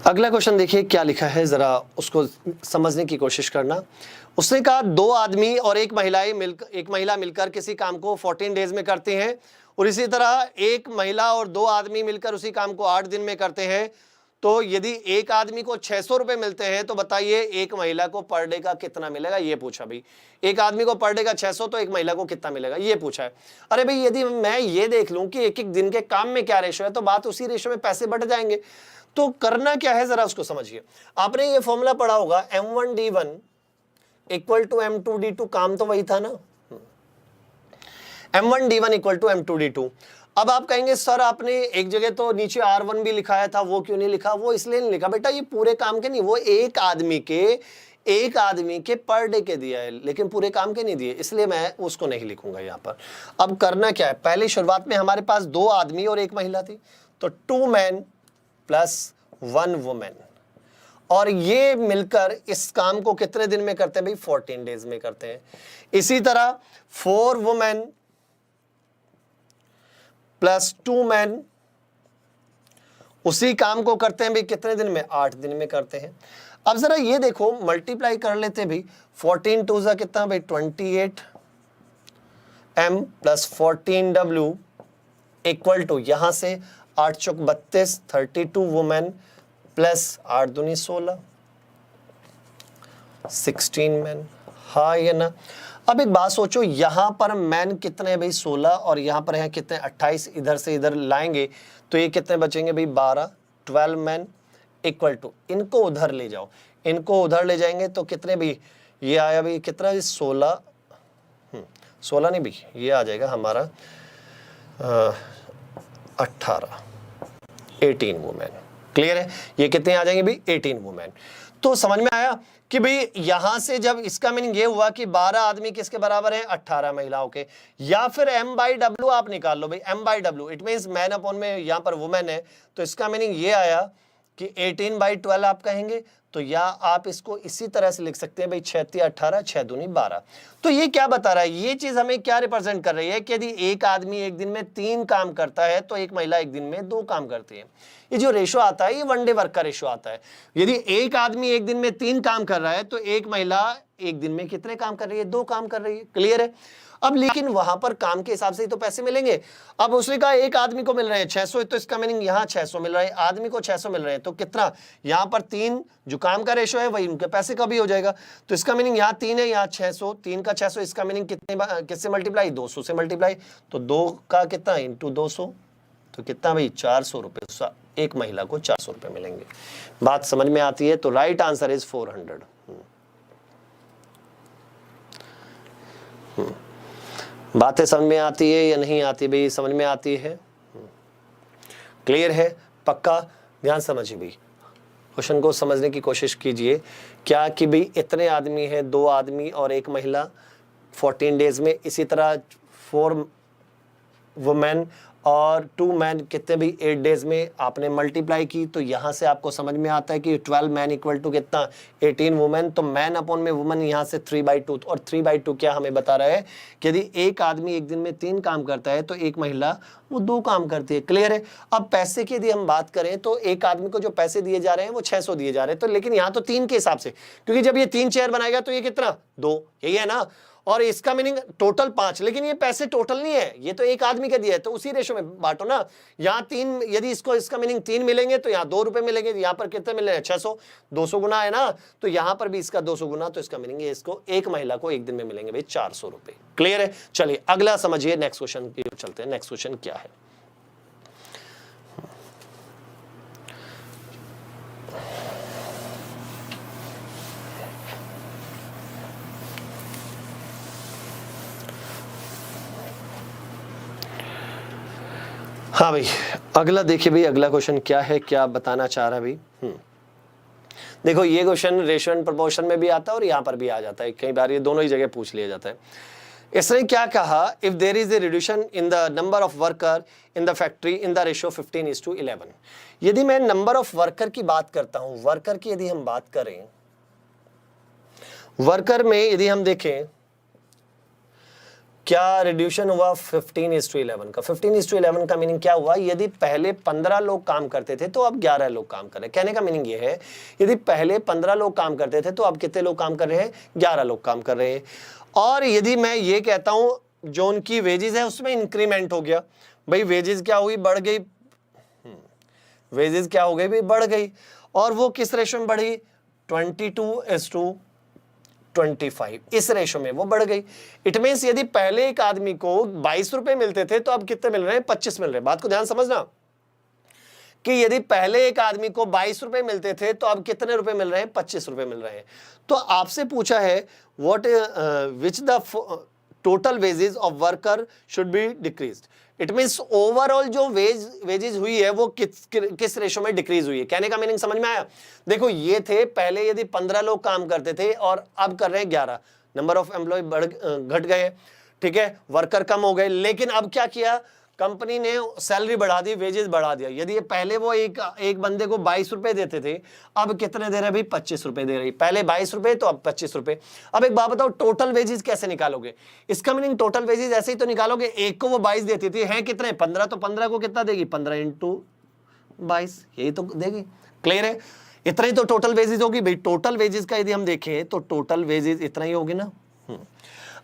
अगला क्वेश्चन देखिए क्या लिखा है, जरा उसको समझने की कोशिश करना। उसने कहा 2 आदमी और एक महिला मिलकर किसी काम को 14 डेज में करते हैं और इसी तरह एक महिला और 2 आदमी मिलकर उसी काम को 8 दिन में करते हैं। तो यदि एक आदमी को 600 रुपए मिलते हैं तो बताइए एक महिला को पर डे का कितना मिलेगा, ये पूछा भाई। एक आदमी को पर डे का 600 तो एक महिला को कितना मिलेगा, ये पूछा है। अरे भाई यदि मैं ये देख लूं कि एक एक दिन के काम में क्या रेशो है तो बात उसी रेशो में पैसे बढ़ जाएंगे। तो करना क्या है जरा उसको समझिए। आपने ये फॉर्मूला पढ़ा होगा, M1D1 इक्वल टू M2D2, काम तो वही था ना, M1D1 इक्वल टू M2D2। अब आप कहेंगे सर आपने एक जगह तो नीचे R1 भी लिखाया था, वो क्यों नहीं लिखा? वो इसलिए नहीं लिखा बेटा, ये पूरे काम के नहीं, वो एक आदमी के पर डे के दिया है, लेकिन पूरे काम के नहीं दिए, इसलिए मैं उसको नहीं लिखूंगा यहाँ पर। अब करना क्या है, पहले शुरुआत में हमारे पास 2 आदमी और एक महिला थी, तो 2 मैन प्लस 1 वुमेन, और ये मिलकर इस काम को कितने दिन में करते हैं भाई, 14 डेज में करते हैं। इसी तरह 4 वुमेन प्लस 2 मैन उसी काम को करते हैं भाई कितने दिन में, 8 दिन में करते हैं। अब जरा ये देखो, मल्टीप्लाई कर लेते हैं भाई, 14 2 जा कितना भाई 28 M plus 14 W equal to, यहां से 8 चौक 32, 32 वुमेन प्लस 8 दूनी 16, 16 मैन। हाँ ये ना। अब एक बात सोचो, यहाँ पर मैन कितने हैं भाई 16 और यहाँ पर हैं कितने 28, इधर से इधर लाएंगे तो ये कितने बचेंगे भाई 12, 12 मैन इक्वल टू, इनको उधर ले जाओ, इनको उधर ले जाएंगे तो कितने भी, ये आया भाई कितना 16, 16 नहीं भी, ये आ जाएगा हमारा 18, 18 वुमेन। क्लियर है, ये कितने आ जाएंगे भाई 18 वुमेन। तो समझ में आया कि भाई यहां से जब इसका मीनिंग ये हुआ कि 12 आदमी किसके बराबर है 18 महिलाओं के, या फिर m/w आप निकाल लो भाई, m/w it means man upon में यहां पर वुमेन है, तो इसका मीनिंग ये आया कि 18/12 आप कहेंगे, तो या आप इसको इसी तरह से लिख सकते हैं भाई 6 × 18, 6 दूनी 12। तो ये क्या बता रहा है, ये चीज हमें क्या रिप्रेजेंट कर रही है कि यदि एक आदमी एक दिन में 3 काम करता है तो एक महिला एक दिन में 2 काम करती है। ये जो रेशो आता है ये वनडे वर्क का रेशो आता है। यदि एक आदमी एक दिन में 3 काम कर रहा है तो एक महिला एक दिन में कितने काम कर रही है, 2 काम कर रही है। क्लियर है। अब लेकिन वहां पर काम के हिसाब से ही तो पैसे मिलेंगे। अब उसने कहा एक आदमी को मिल रहे हैं 600, तो इसका मीनिंग यहाँ 600 मिल रहा है, आदमी को 600 मिल रहे हैं, तो कितना यहाँ पर 3 जो काम का रेशो है वही उनके पैसे का भी हो जाएगा। तो इसका मीनिंग यहाँ 3 है, यहाँ 600, 3 का 600, इसका मीनिंग किससे मल्टीप्लाई, 200 से मल्टीप्लाई, तो 2 का कितना इंटू 200, तो कितना भाई 400 रुपये, एक महिला को 400 रुपये मिलेंगे। बात समझ में आती है। तो राइट आंसर इज 400। बातें समझ में आती है या नहीं आती भाई, समझ में आती है, क्लियर है, पक्का ध्यान समझिए भाई, क्वेश्चन को समझने की कोशिश कीजिए। क्या कि भाई इतने आदमी हैं, 2 आदमी और एक महिला 14 डेज में, इसी तरह 4 वुमेन और 2 मैन कितने भी 8 डेज में आपने मल्टीप्लाई की, तो यहां से आपको समझ में आता है कि 12 मैन इक्वल टू कितना 18 वुमेन। तो मैन अपॉन में वुमेन यहां से 3/2, और 3/2 क्या हमें बता रहा है कि यदि एक आदमी एक दिन में 3 काम करता है तो एक महिला वो 2 काम करती है। क्लियर है। अब पैसे की यदि हम बात करें तो एक आदमी को जो पैसे दिए जा रहे हैं वो 600 दिए जा रहे हैं, तो लेकिन यहाँ तो 3 के हिसाब से, क्योंकि जब ये 3 चेयर बनाएगा तो ये कितना 2, यही है ना, और इसका मीनिंग टोटल 5, लेकिन ये पैसे टोटल नहीं है, ये तो एक आदमी का दिया है, तो उसी रेशो में बांटो ना। यहाँ 3, यदि इसको इसका मीनिंग 3 मिलेंगे तो यहाँ 2 रुपए मिलेंगे, यहाँ पर कितने मिल रहे हैं 600, 200 गुना है ना, तो यहाँ पर भी इसका 200 गुना, तो इसका मीनिंग इसको एक महिला को एक दिन में मिलेंगे भाई 400 रुपए। क्लियर है। चलिए अगला समझिए, नेक्स्ट क्वेश्चन की ओर चलते हैं। नेक्स्ट क्वेश्चन क्या है, हाँ भाई अगला देखिए भाई, अगला क्वेश्चन क्या है, क्या बताना चाह रहा है भाई। देखो ये क्वेश्चन रेशियो एंड प्रोपोर्शन में भी आता है और यहाँ पर भी आ जाता है, कई बार ये दोनों ही जगह पूछ लिया जाता है। इसने क्या कहा, if there is a reduction in the number of worker in the factory in the ratio 15:11। यदि मैं नंबर ऑफ वर्कर की बात करता हूं, वर्कर की यदि हम बात करें, वर्कर में यदि हम देखें क्या रिड्यूशन हुआ 15:11 का। 15:11 का मीनिंग क्या हुआ, यदि पहले 15 लोग काम करते थे तो अब 11 लोग काम कर रहे हैं। कहने का मीनिंग ये है, यदि पहले 15 लोग काम करते थे तो अब कितने लोग काम कर रहे हैं, 11 लोग काम कर रहे हैं। और यदि मैं ये कहता हूं जो उनकी वेजेस है उसमें इंक्रीमेंट हो गया, भाई वेजेस क्या हुई, बढ़ गई, वेजेस क्या हो गई भाई, बढ़ गई, और वो किस रेशो में बढ़ी, 22:25, इस रेशो में वो बढ़ गई। इट मींस यदि पहले एक आदमी को 22 रुपए मिलते थे तो अब कितने मिल रहे हैं, 25 मिल रहे हैं। बात को ध्यान समझना कि यदि पहले एक आदमी को 22 रुपए मिलते थे तो अब कितने रुपए मिल रहे हैं, 25 रुपए मिल रहे हैं। तो आपसे पूछा है what which the total wages of worker should be decreased. It means overall जो वेजेस हुई है वो किस रेशो में डिक्रीज हुई है। कहने का मीनिंग समझ में आया। देखो ये थे पहले यदि 15 लोग काम करते थे और अब कर रहे हैं 11, नंबर ऑफ एम्प्लॉय घट गए, ठीक है, वर्कर कम हो गए, लेकिन अब क्या किया, कंपनी ने सैलरी बढ़ा दी, वेजेस बढ़ा दिया। यदि पहले वो एक बंदे को 22 रुपए देते थे, अब कितने दे रहे भाई, 25 रुपए दे रही, पहले 22 रुपए तो अब 25 रुपए। अब एक बात बताओ, टोटल वेजेस कैसे निकालोगे, इसका मीनिंग टोटल वेजेस ऐसे ही तो निकालोगे, एक को वो 22 देती थी, हैं कितने 15, तो 15 को कितना देगी, 15 × 22, यही तो देगी। क्लियर है, इतना ही तो टोटल वेजेस होगी भाई। टोटल वेजेस का यदि हम देखें तो टोटल वेजेस इतना ही होगी ना।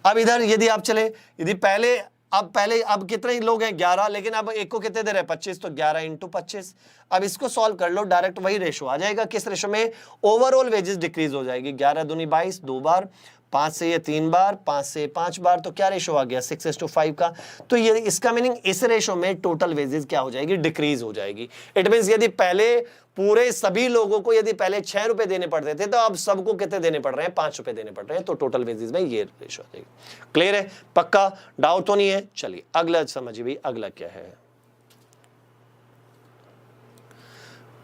अब इधर यदि आप चले, यदि पहले अब कितने लोग हैं, 11, लेकिन अब एक को कितने दे रहे हैं, 25, तो 11 × 25। अब इसको सॉल्व कर लो, डायरेक्ट वही रेशो आ जाएगा। किस रेशो में, ओवरऑल वेजेस डिक्रीज हो जाएगी, 11 दूनी 22, 2 बार 5 से ये 3 बार, 5 से 5 बार, तो क्या रेशो आ गया 6:5 का। तो ये इसका मीनिंग इस रेशो में टोटल वेजेस क्या हो जाएगी, डिक्रीज हो जाएगी। इट मींस यदि पहले पूरे सभी लोगों को यदि पहले 6 रुपए देने पड़ते थे तो अब सबको कितने देने पड़ रहे हैं, 5 रुपए देने पड़ रहे हैं, तो टोटल वेजेस में ये रेशो आ जाएगी। क्लियर है, पक्का, डाउट तो नहीं है। चलिए अगला समझिए भी, अगला क्या है,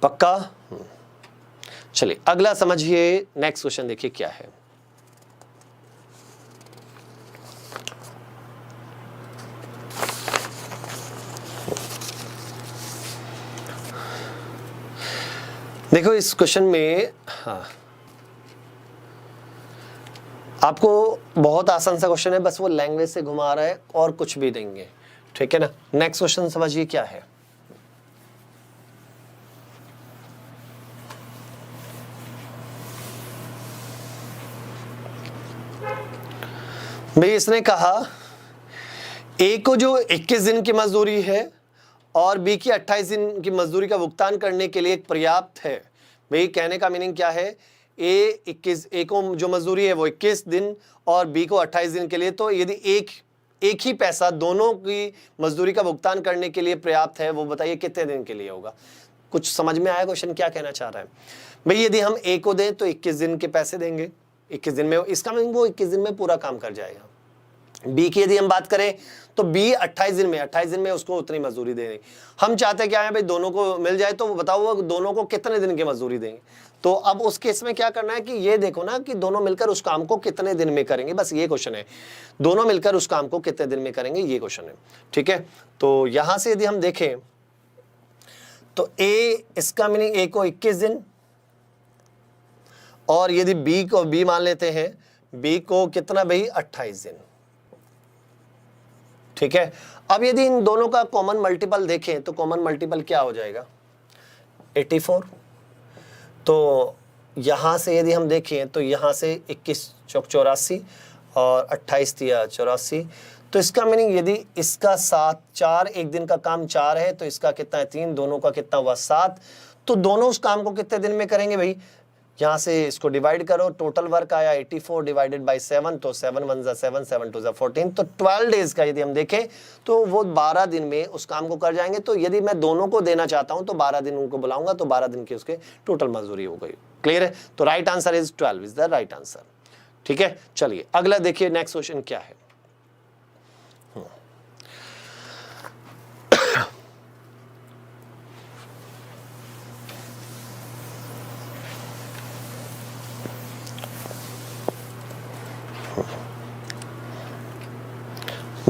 पक्का। चलिए अगला समझिए, नेक्स्ट क्वेश्चन देखिए क्या है। देखो इस क्वेश्चन में, हाँ, आपको बहुत आसान सा क्वेश्चन है, बस वो लैंग्वेज से घुमा रहा है और कुछ भी नहीं है, ठीक है ना। नेक्स्ट क्वेश्चन समझिए क्या है। भाई इसने कहा ए को जो 21 दिन की मजदूरी है और बी की 28 दिन की मजदूरी का भुगतान करने के लिए एक पर्याप्त है। भाई कहने का मीनिंग क्या है, ए को जो मजदूरी है वो 21 दिन और बी को 28 दिन के लिए, तो यदि एक ही पैसा दोनों की मजदूरी का भुगतान करने के लिए पर्याप्त है, वो बताइए कितने दिन के लिए होगा। कुछ समझ में आया क्वेश्चन क्या कहना चाह रहा है। भाई यदि हम ए को दें तो 21 दिन के पैसे देंगे, 21 दिन में, इसका मीनिंग वो 21 दिन में पूरा काम कर जाएगा। बी की यदि हम बात करें तो बी 28 दिन में उसको उतनी मजदूरी देंगे। हम चाहते क्या है भाई, दोनों को मिल जाए, तो बताओ वो दोनों को कितने दिन की मजदूरी देंगे। तो अब उस केस में क्या करना है कि ये देखो ना कि दोनों मिलकर उस काम को कितने दिन में करेंगे, बस ये क्वेश्चन है, दोनों मिलकर उस काम को कितने दिन में करेंगे, ये क्वेश्चन है, ठीक है। तो यहां से यदि हम देखें तो ए, इसका मीनिंग ए को 21 दिन और यदि बी मान लेते हैं, बी को कितना भाई 28 दिन, ठीक है। अब यदि इन दोनों का कॉमन मल्टीपल देखें तो कॉमन मल्टीपल क्या हो जाएगा 84। तो यहां से यदि हम देखें तो यहां से 21 चौक 84 और 28 तिया 84, तो इसका मीनिंग यदि इसका 7 4 एक दिन का काम 4 है तो इसका कितना है 3, दोनों का कितना हुआ 7। तो दोनों उस काम को कितने दिन में करेंगे भाई, यहां से इसको डिवाइड करो, टोटल वर्क आया 84 डिवाइडेड बाय 7, तो 7 1 जा 7, 7 2 जा 14, तो 12 डेज का यदि हम देखें तो वो 12 दिन में उस काम को कर जाएंगे। तो यदि मैं दोनों को देना चाहता हूं तो 12 दिन उनको बुलाऊंगा, तो 12 दिन की उसके टोटल मजदूरी हो गई। क्लियर है, तो right answer is 12 is the right answer, ठीक है। चलिए अगला देखिए, नेक्स्ट क्वेश्चन क्या है।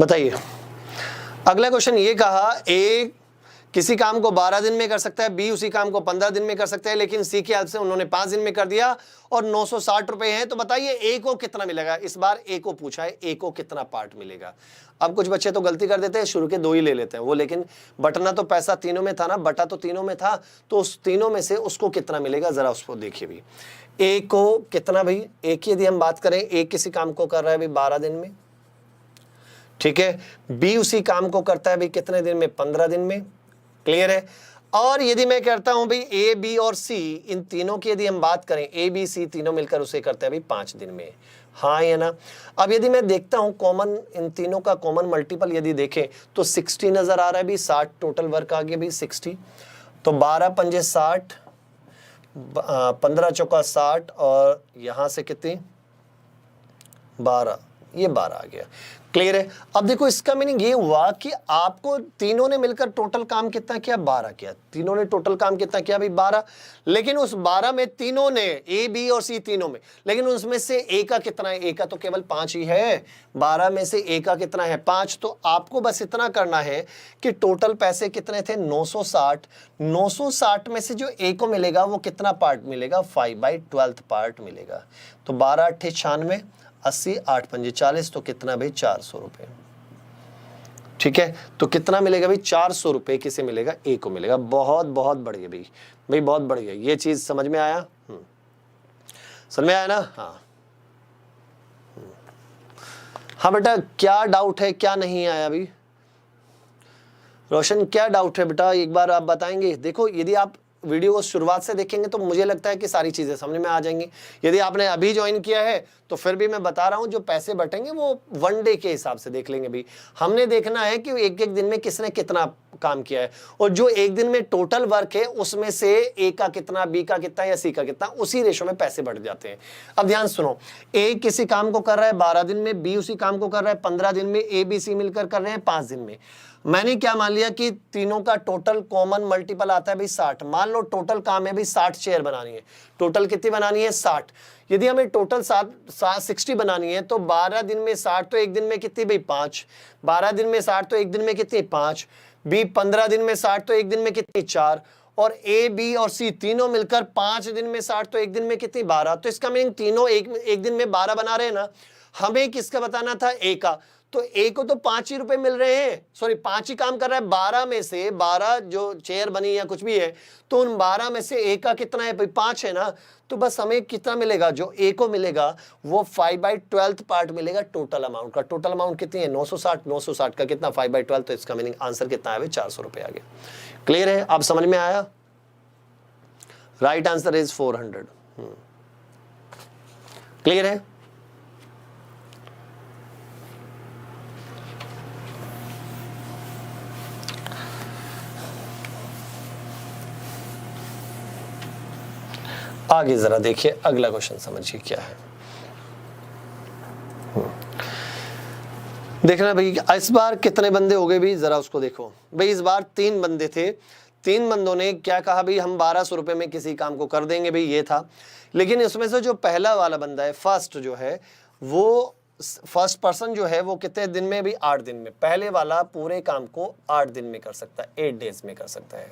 बताइए, अगला क्वेश्चन ये कहा ए किसी काम को 12 दिन में कर सकता है, बी उसी काम को 15 दिन में कर सकता है, लेकिन सी की हेल्प से उन्होंने 5 दिन में कर दिया और 960 रुपए हैं। तो बताइए ए को कितना मिलेगा। इस बार ए को पूछा है, ए को कितना पार्ट मिलेगा। अब कुछ बच्चे तो गलती कर देते हैं, शुरू के 2 ही ले लेते हैं वो, लेकिन बटना तो पैसा तीनों में था ना, बटा तो तीनों में था, तो उस तीनों में से उसको कितना मिलेगा जरा उसको देखिए भी। ए को कितना भाई, ए की यदि हम बात करें, ए किसी काम को कर रहा है भाई 12 दिन में, ठीक है। बी उसी काम को करता है भाई कितने दिन में, 15 दिन में। क्लियर है। और यदि मैं कहता हूं भाई ए बी और सी, इन तीनों की यदि हम बात करें, ए बी सी तीनों मिलकर उसे करते हैं भाई 5 दिन में, हाँ या ना। अब यदि मैं देखता हूं कॉमन, इन तीनों का कॉमन मल्टीपल यदि देखें तो 60 नजर आ रहा है भाई, 60 टोटल वर्क आ गया भाई 60। तो 12 पंजे 60, 15 चौका 60 और यहां से कितनी 12, ये 12 आ गया। क्लियर है। अब देखो इसका मीनिंग ये हुआ कि आपको तीनों ने मिलकर टोटल काम कितना किया, 12 किया। तीनों ने टोटल काम कितना किया भाई 12, लेकिन उस 12 में तीनों ने, ए बी और सी तीनों में, लेकिन उसमें से ए का कितना है, ए का तो केवल 5 ही है। 12 में से ए का कितना है 5। तो आपको बस इतना करना है कि टोटल पैसे कितने थे 960, 960 में से जो ए को मिलेगा वो कितना पार्ट मिलेगा, 5/12 पार्ट मिलेगा। तो 12 8 96, 80 8 पंजे 40, तो कितना भाई 400 रुपए। ठीक है, तो कितना मिलेगा भाई 400 रुपए किसे मिलेगा, ए को मिलेगा। बहुत बहुत बढ़िया भाई, भाई बहुत बढ़िया। ये चीज समझ में आया, समझ में आया ना। हाँ हाँ बेटा, क्या डाउट है, क्या नहीं आया अभी। रोशन क्या डाउट है बेटा, एक बार आप बताएंगे। देखो यदि आप वीडियो को शुरुआत से देखेंगे तो मुझे लगता है कि सारी चीज़ें समझ में आ जाएंगी। यदि आपने अभी ज्वाइन किया है तो फिर भी मैं बता रहा हूँ, जो पैसे बटेंगे वो 1 डे के हिसाब से देख लेंगे। भी हमने देखना है कि एक एक दिन में किसने कितना काम किया है, और जो एक दिन में टोटल वर्क है उसमें से ए का कितना, बी का कितना या सी का कितना, उसी रेशो में पैसे बढ़ जाते हैं। अब ध्यान सुनो, ए किसी काम को कर रहा है 12 दिन में, बी उसी काम को कर रहा है 15 दिन में, ए बी सी मिलकर कर रहे हैं 5 दिन में। मैंने क्या मान लिया कि तीनों का टोटल कॉमन मल्टीपल आता है भाई 60। मान लो टोटल काम है भाई 60 चेयर बनानी है। टोटल कितनी बनानी है? 60। यदि हमें टोटल 60 बनानी है तो 12 दिन में 60 तो एक दिन में कितनी भाई 5। 12 दिन में 60 तो एक दिन में कितनी 5। बी 15 दिन में 60 तो एक दिन में कितनी 4। और ए बी और सी तीनों मिलकर 5 दिन में 60 तो एक दिन में कितनी 12। तो इसका मीनिंग तीनों एक दिन में 12 बना रहे हैं ना। हमें किसका बताना था? ए का। तो ए को तो 5 ही रुपए मिल रहे हैं, सॉरी 5 ही काम कर रहा है। 12 में से 12 जो चेयर बनी या कुछ भी है, तो उन 12 में से ए का कितना है भाई 5 है ना। तो बस हमें कितना मिलेगा? जो ए को मिलेगा वो 5/12 पार्ट मिलेगा टोटल अमाउंट का। टोटल अमाउंट कितनी है? 960। 960 का कितना? 5/12। तो इसका मीनिंग आंसर कितना है भाई? 400 रुपए आ गया। क्लियर है? आप समझ में आया? Right answer is 400। क्लियर है? आगे जरा देखिए, अगला क्वेश्चन समझिए क्या है। देखना भाई इस बार कितने बंदे हो गए भी, जरा उसको देखो भाई। इस बार 3 बंदे थे। 3 बंदों ने क्या कहा भाई, हम 1200 रुपए में किसी काम को कर देंगे भाई, ये था। लेकिन इसमें से जो पहला वाला बंदा है, फर्स्ट जो है, वो फर्स्ट पर्सन जो है वो कितने दिन में भी? 8 दिन में। पहले वाला पूरे काम को 8 दिन में कर सकता है, 8 डेज में कर सकता है।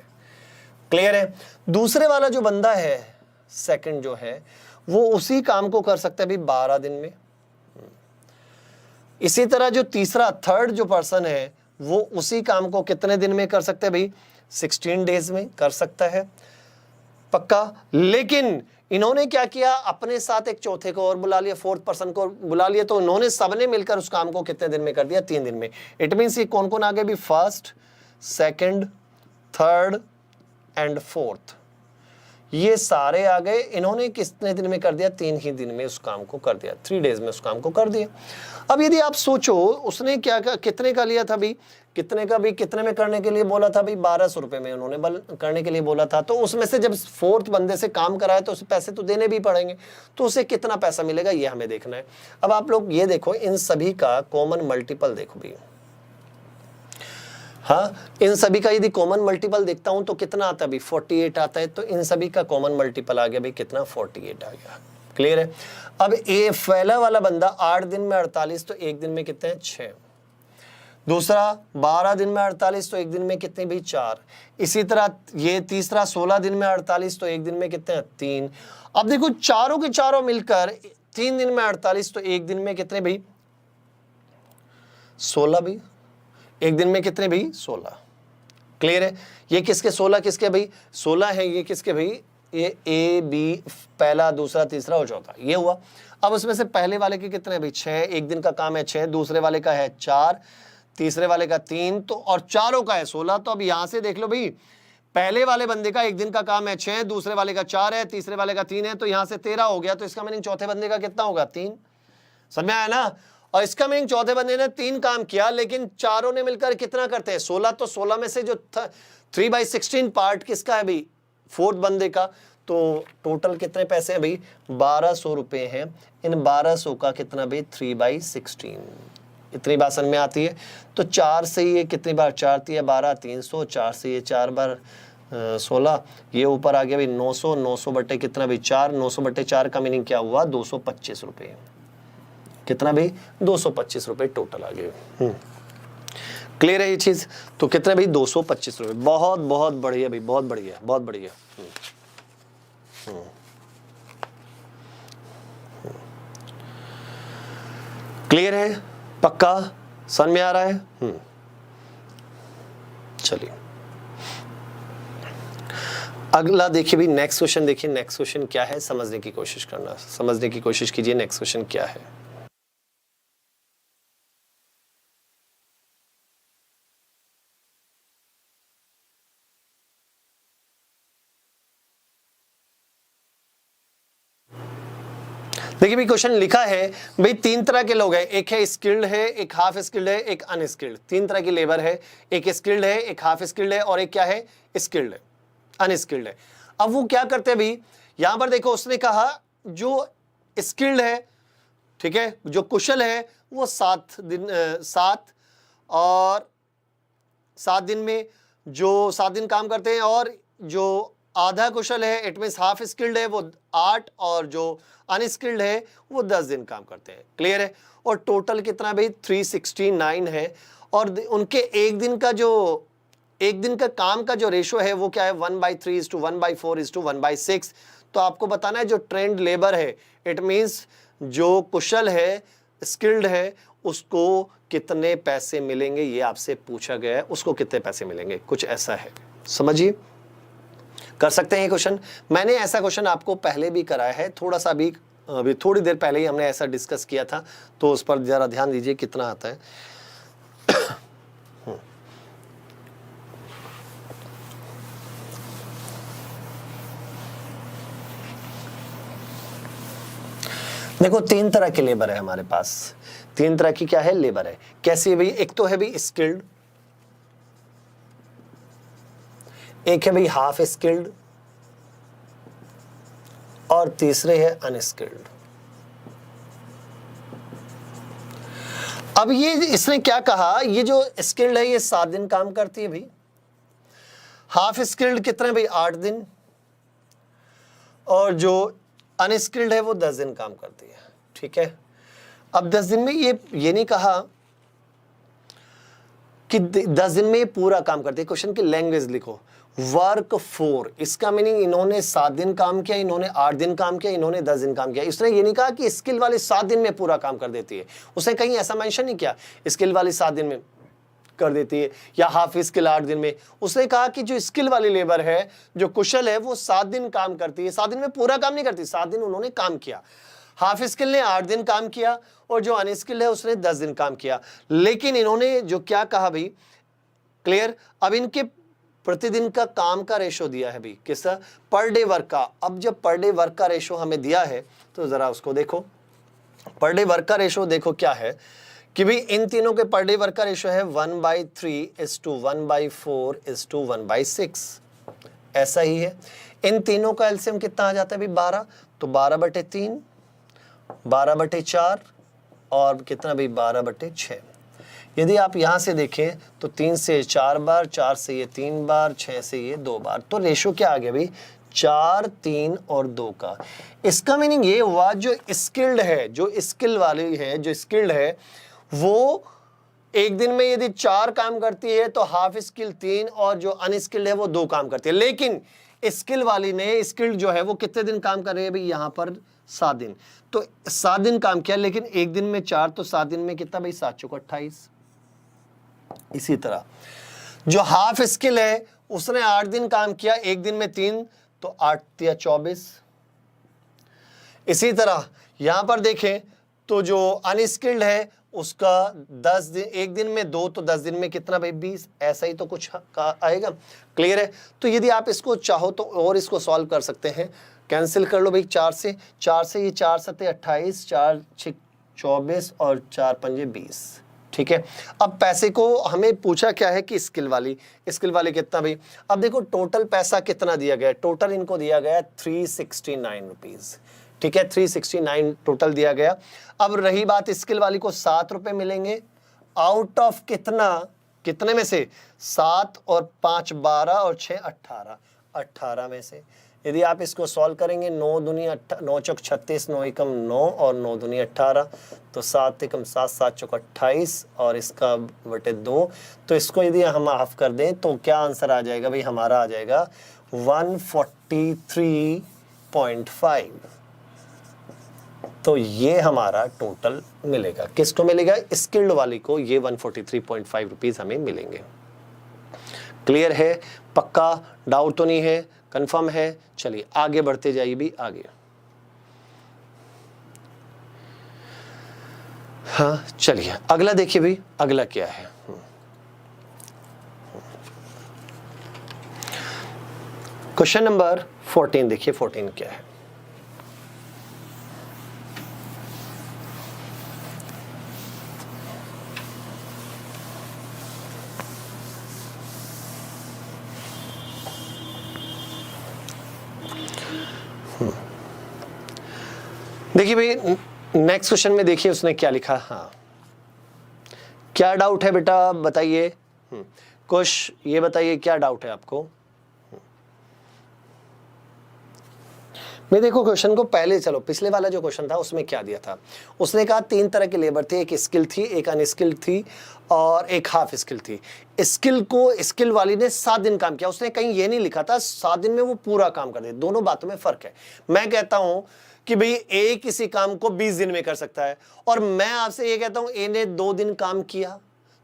क्लियर है? दूसरे वाला जो बंदा है, सेकंड जो है, वो उसी काम को कर सकता है भी 12 दिन में। इसी तरह जो तीसरा थर्ड जो पर्सन है वो उसी काम को कितने दिन में कर सकते हैं भाई? 16 डेज में कर सकता है, पक्का। लेकिन इन्होंने क्या किया, अपने साथ एक चौथे को और बुला लिया, फोर्थ पर्सन को बुला लिया। तो उन्होंने सबने मिलकर उस काम को कितने दिन में कर दिया? 3 दिन में। इट मीन्स ये कौन कौन आ गए भी? First, second, third and fourth, ये सारे आ गए। इन्होंने कितने दिन में कर दिया? 3 ही दिन में उस काम को कर दिया, 3 डेज में उस काम को कर दिया। अब यदि आप सोचो उसने क्या कितने का लिया था भी? कितने का भी? कितने में करने के लिए बोला था भाई? 1200 रुपए में उन्होंने करने के लिए बोला था। तो उसमें से जब फोर्थ बंदे से काम कराया तो उसे पैसे तो देने भी पड़ेंगे। तो उसे कितना पैसा मिलेगा ये हमें देखना है। अब आप लोग ये देखो, इन सभी का कॉमन मल्टीपल देखो भी। हाँ, इन सभी का यदि कॉमन मल्टीपल देखता हूं तो कितना आता है भाई? 48 आता है। तो इन सभी का कॉमन मल्टीपल आ गया भाई कितना? 48 आ गया। क्लियर है? अब ए पहला वाला बंदा 8 दिन में 48, तो एक दिन में कितने हैं? 6। दूसरा 12 दिन में 48, तो एक दिन में कितने भाई? 4। इसी तरह ये तीसरा 16 दिन में 48, तो एक दिन में कितने हैं? 3। अब देखो चारों के चारों मिलकर 3 दिन में 48, तो एक दिन में कितने भाई? 16 भाई। एक दिन में कितने भाई? 16। क्लियर है? ये किसके 16 किसके भाई? 16 है ये किसके भाई? ये ए बी, पहला दूसरा तीसरा और चौथा, ये हुआ। अब उसमें से पहले वाले के कितने भाई? 6। एक दिन का काम है 6, दूसरे वाले का है 4, तीसरे वाले का 3, तो और चारों का है 16। तो अब यहां से देख लो भाई, पहले वाले बंदे का एक दिन का काम है 6, दूसरे वाले का 4 है, तीसरे वाले का 3 है, तो यहां से 13 हो गया। तो इसका मीनिंग चौथे बंदे का कितना होगा? 3। समझ में आया ना? और इसका मीनिंग चौथे बंदे ने 3 काम किया, लेकिन चारों ने मिलकर कितना करते हैं? 16। तो 16 में से जो 3/16 पार्ट किसका है भाई? फोर्थ बंदे का। तो टोटल कितने पैसे हैं भाई? 1200 रुपए हैं। इन 1200 का कितना भाई? 3/16। इतनी बात समझ में आती है? तो 4 से ये कितनी बार? 4 3 12, 300। 4 से ये 4 बार 16, ये ऊपर आ गया भाई 900। 900 बटे कितना भाई? 4। 900 बटे 4 का मीनिंग क्या हुआ? 225 रुपए। कितना भाई? 225 रुपए टोटल आ गए। क्लियर है ये चीज? तो कितने भाई? 225 रुपए। बहुत बहुत बढ़िया भाई, बहुत बढ़िया, बहुत बढ़िया। क्लियर है? पक्का समझ में आ रहा है? चलिए अगला देखिए भाई, नेक्स्ट क्वेश्चन देखिए। नेक्स्ट क्वेश्चन क्या है समझने की कोशिश करना, समझने की कोशिश कीजिए। नेक्स्ट क्वेश्चन क्या है? देखिए भाई क्वेश्चन लिखा है भाई तीन तरह के लोग हैं, एक है स्किल्ड है, एक हाफ स्किल्ड है, एक अनस्किल्ड। तीन तरह की लेबर है, एक स्किल्ड है, एक हाफ स्किल्ड है और एक क्या है, स्किल्ड है, अनस्किल्ड है। अब वो क्या करते हैं भाई, यहां पर देखो उसने कहा जो स्किल्ड है, ठीक है, जो कुशल है वो 7 दिन में जो 7 दिन काम करते हैं, और जो आधा कुशल है इट मीन्स हाफ स्किल्ड है वो 8, और जो अनस्किल्ड है वो 10 दिन काम करते हैं। क्लियर है। और टोटल कितना भाई 369 है। और उनके एक दिन का काम का जो रेशो है वो क्या है 1/3:1/4:1/6। तो आपको बताना है जो ट्रेंड लेबर है इट मीन्स जो कुशल है, स्किल्ड है, उसको कितने पैसे मिलेंगे, ये आपसे पूछा गया है, उसको कितने पैसे मिलेंगे, कुछ ऐसा है। समझिए, कर सकते हैं ये क्वेश्चन। मैंने ऐसा क्वेश्चन आपको पहले भी कराया है, थोड़ा सा अभी थोड़ी देर पहले ही हमने ऐसा डिस्कस किया था, तो उस पर जरा ध्यान दीजिए कितना आता है। देखो तीन तरह के लेबर है हमारे पास, तीन तरह की क्या है लेबर है। कैसी है भाई, एक तो है भाई स्किल्ड, एक है भाई हाफ स्किल्ड, और तीसरे है अनस्किल्ड। अब ये इसने क्या कहा, ये जो स्किल्ड है ये 7 दिन काम करती है भाई, हाफ स्किल्ड कितने भाई 8 दिन, और जो अनस्किल्ड है वो 10 दिन काम करती है। ठीक है। अब 10 दिन में ये नहीं कहा कि 10 दिन में पूरा काम करते हैं। क्वेश्चन की लैंग्वेज लिखो, वर्क फॉर, इसका मीनिंग इन्होंने 7 दिन काम किया, इन्होंने 8 दिन काम किया, इन्होंने 10 दिन काम किया। इसने ये नहीं कहा कि स्किल वाली 7 दिन में पूरा काम कर देती है, उसने कहीं ऐसा मेंशन नहीं किया स्किल वाली 7 दिन में कर देती है या हाफ स्किल 8 दिन में। उसने कहा कि जो स्किल वाली लेबर है, जो कुशल है, वो 7 दिन काम करती है, 7 दिन में पूरा काम नहीं करती, 7 दिन उन्होंने काम किया। हाफ स्किल ने 8 दिन काम किया और जो अनस्किल्ड है उसने 10 दिन काम किया। लेकिन इन्होंने जो क्या कहा भाई, क्लियर, अब इनके प्रतिदिन का काम का रेशो दिया है भाई, किसका, पर डे वर्क का। अब जब पर डे वर्क का रेशो हमें दिया है तो जरा उसको देखो, पर डे वर्क का रेशो देखो क्या है कि भाई इन तीनों के पर डे वर्क का रेशो है 1/3:1/4:1/6, ऐसा ही है। इन तीनों का एलसीएम कितना आ जाता है भाई 12, तो 12/3, 12/4 और कितना भाई 12/6। यदि आप यहां से देखें तो 3 से 4 बार, 4 से ये 3 बार, 6 से ये 2 बार, तो रेशो क्या आ गया भाई 4, 3 और 2 का। इसका मीनिंग ये हुआ जो स्किल्ड है, जो स्किल वाली है, जो स्किल्ड है वो एक दिन में यदि 4 काम करती है तो हाफ स्किल 3 और जो अनस्किल्ड है वो 2 काम करती है। लेकिन स्किल वाली ने, स्किल्ड जो है वो कितने दिन काम कर रही है भाई, यहां पर 7 दिन, तो 7 दिन काम किया, लेकिन एक दिन में 4, तो 7 दिन में कितना भाई 7 चौक 28। इसी तरह जो हाफ स्किल है उसने 8 दिन काम किया, एक दिन में 3, तो 8 या 24। इसी तरह यहां पर देखें तो जो अनस्किल्ड है उसका 10 दिन, एक दिन में 2, तो 10 दिन में कितना भाई 20, ऐसा ही तो कुछ आएगा। क्लियर है। तो यदि आप इसको चाहो तो और इसको सॉल्व कर सकते हैं, कैंसिल कर लो भाई 4 से ये 4 7 28, 4 6 24 और 4 5 20। ठीक है। अब पैसे को हमें पूछा क्या है कि स्किल वाली कितना भाई। अब देखो टोटल पैसा कितना दिया गया है, टोटल इनको दिया गया 369 रुपीज। ठीक है, 369 टोटल दिया गया। अब रही बात स्किल वाली को 7 रुपए मिलेंगे, आउट ऑफ कितने में से 7 और 5 12 और 6 18 में से। यदि आप इसको सॉल्व करेंगे 9 दूनी 9 चौक 36, 9 एकम 9 और 9 दूनी 18, तो 7 एकम 7, 7 चौक 28 और इसका बटे 2। तो इसको यदि हम हाफ कर दें तो क्या आंसर आ जाएगा भाई, हमारा आ जाएगा 143.5। तो ये हमारा टोटल मिलेगा, किसको मिलेगा, स्किल्ड वाली को ये 143.5 रुपीज हमें मिलेंगे। क्लियर है, पक्का डाउट तो नहीं है, कंफर्म है। चलिए आगे बढ़ते जाइए भी आगे। हाँ चलिए अगला देखिए भी, अगला क्या है। क्वेश्चन नंबर 14 देखिए, 14 क्या है। देखिए भाई नेक्स्ट क्वेश्चन में देखिए उसने क्या लिखा। हाँ, क्या डाउट है बेटा बताइए। कुछ ये बताइए क्या डाउट है आपको। मैं देखो क्वेश्चन को पहले, चलो पिछले वाला जो क्वेश्चन था उसमें क्या दिया था, उसने कहा 3 तरह की लेबर थी, एक स्किल थी, एक अनस्किल्ड थी और एक हाफ स्किल थी। स्किल वाली ने 7 दिन काम किया, उसने कहीं ये नहीं लिखा था 7 दिन में वो पूरा काम कर दे। दोनों बातों में फर्क है। मैं कहता हूं कि भाई ए किसी काम को 20 दिन में कर सकता है और मैं आपसे ये कहता हूं ए ने 2 दिन काम किया,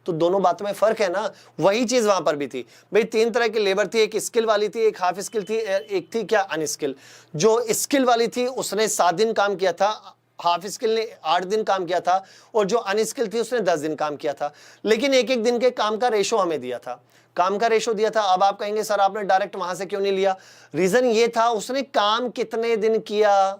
तो दोनों बातों में फर्क है ना। वही चीज वहां पर भी थी भाई, 3 तरह की लेबर थी, एक स्किल वाली थी, एक हाफ स्किल थी, एक थी क्या अनस्किल। जो स्किल वाली थी उसने 7 दिन काम किया था, हाफ स्किल ने 8 दिन काम किया था और जो अनस्किल थी उसने 10 दिन काम किया था। लेकिन एक एक दिन के काम का रेशो हमें दिया था, काम का रेशो दिया था। अब आप कहेंगे सर आपने डायरेक्ट वहां से क्यों नहीं लिया, रीजन ये था उसने काम कितने दिन किया।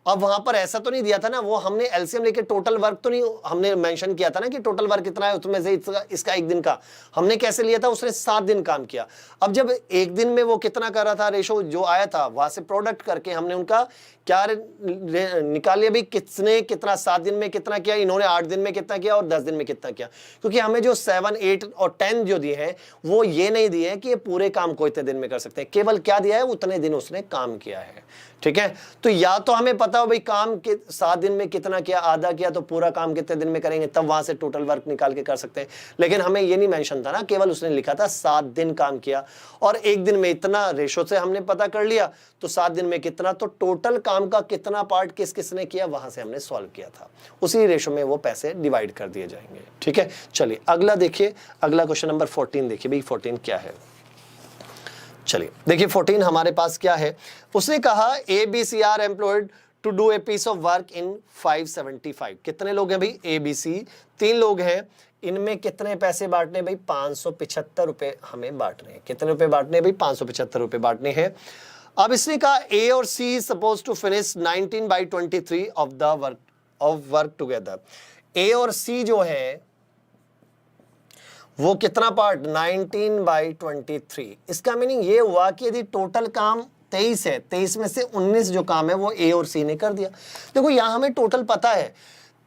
अब वहां पर ऐसा तो नहीं दिया था ना, वो हमने एलसीएम लेके टोटल वर्क तो नहीं हमने मेंशन किया था ना कि टोटल वर्क कितना है, उसमें से इसका 1 दिन का हमने कैसे लिया था, उसने 7 दिन काम किया। अब जब 1 दिन में वो कितना कर रहा था, रेशो जो आया था वहां से प्रोडक्ट करके हमने उनका क्या निकाल लिया भाई, किसने कितना 7 दिन में कितना किया, इन्होंने 8 दिन में कितना किया और 10 दिन में कितना किया। क्योंकि हमें जो 7, 8 और 10 जो दिए हैं वो ये नहीं दिए हैं कि ये पूरे काम को इतने दिन में कर सकते हैं, केवल क्या दिया है उतने दिन उसने काम किया है। ठीक है, तो या तो हमें पता हो भाई काम के 7 दिन में कितना किया, आधा किया, तो पूरा काम कितने दिन में करेंगे, तब वहां से टोटल वर्क निकाल के कर सकते हैं। लेकिन हमें ये नहीं मेंशन था ना, केवल उसने लिखा था 7 दिन काम किया और 1 दिन में इतना, रेशो से हमने पता कर लिया तो 7 दिन में कितना, तो टोटल काम का कितना पार्ट किस किसने किया वहां से हमने सॉल्व किया था, उसी रेशो में वो पैसे डिवाइड कर दिए जाएंगे। ठीक है, चलिए अगला देखिए, अगला क्वेश्चन नंबर 14 देखिए भाई 14 क्या है। चलिए देखिए 14 हमारे पास क्या है, उसने कहा A B C are employed to do a piece of work in 575। कितने लोग हैं भाई, ए बी सी 3 लोग हैं, इनमें कितने पैसे बांटने भाई, 575 रुपए हमें बांटने हैं। कितने रुपए बांटने भाई, 575 रुपए बांटने हैं। अब इसने कहा ए और C suppose to finish 19/23 of work together. A और सी जो है वो कितना पार्ट, 19/23। इसका मीनिंग ये हुआ कि यदि टोटल काम 23 है, 23 में से 19 जो काम है वो ए और सी ने कर दिया। देखो यहां हमें टोटल पता है,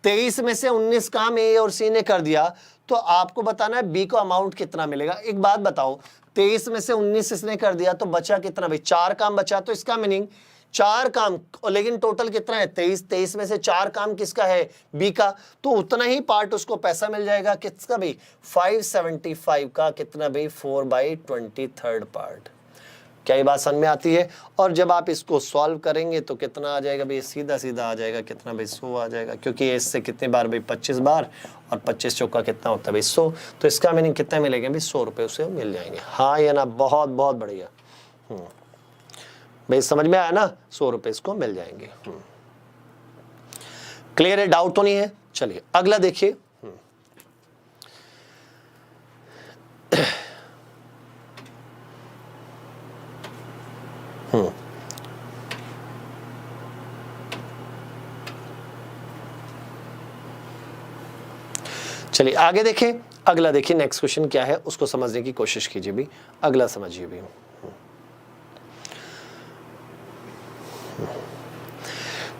23 में से 19 काम ए और सी ने कर दिया, तो आपको बताना है बी को अमाउंट कितना मिलेगा। एक बात बताओ, 23 में से 19 इसने कर दिया तो बचा कितना भाई, 4 काम बचा, तो इसका मीनिंग 4 काम, लेकिन टोटल कितना है 23 में से 4 काम किसका है, बी का, तो उतना ही पार्ट उसको पैसा मिल जाएगा किसका भाई, 575 का, कितना भाई 4/23 पार्ट। क्या ये बात समझ में आती है। और जब आप इसको सॉल्व करेंगे तो कितना आ जाएगा भाई, सीधा सीधा आ जाएगा कितना भाई, 100 आ जाएगा, क्योंकि इससे कितने बार भाई 25 बार, और 25 चौका कितना होता है भाई 100, तो इसका मीनिंग कितना मिलेगा भाई, 100 रुपये उसे मिल जाएंगे। हाँ या ना, बहुत बहुत बढ़िया भाई, समझ में आया ना, 100 रुपए इसको मिल जाएंगे। क्लियर है, डाउट तो नहीं है। चलिए अगला देखिए, चलिए आगे देखें, अगला देखिए नेक्स्ट क्वेश्चन क्या है, उसको समझने की कोशिश कीजिए भी, अगला समझिए भी।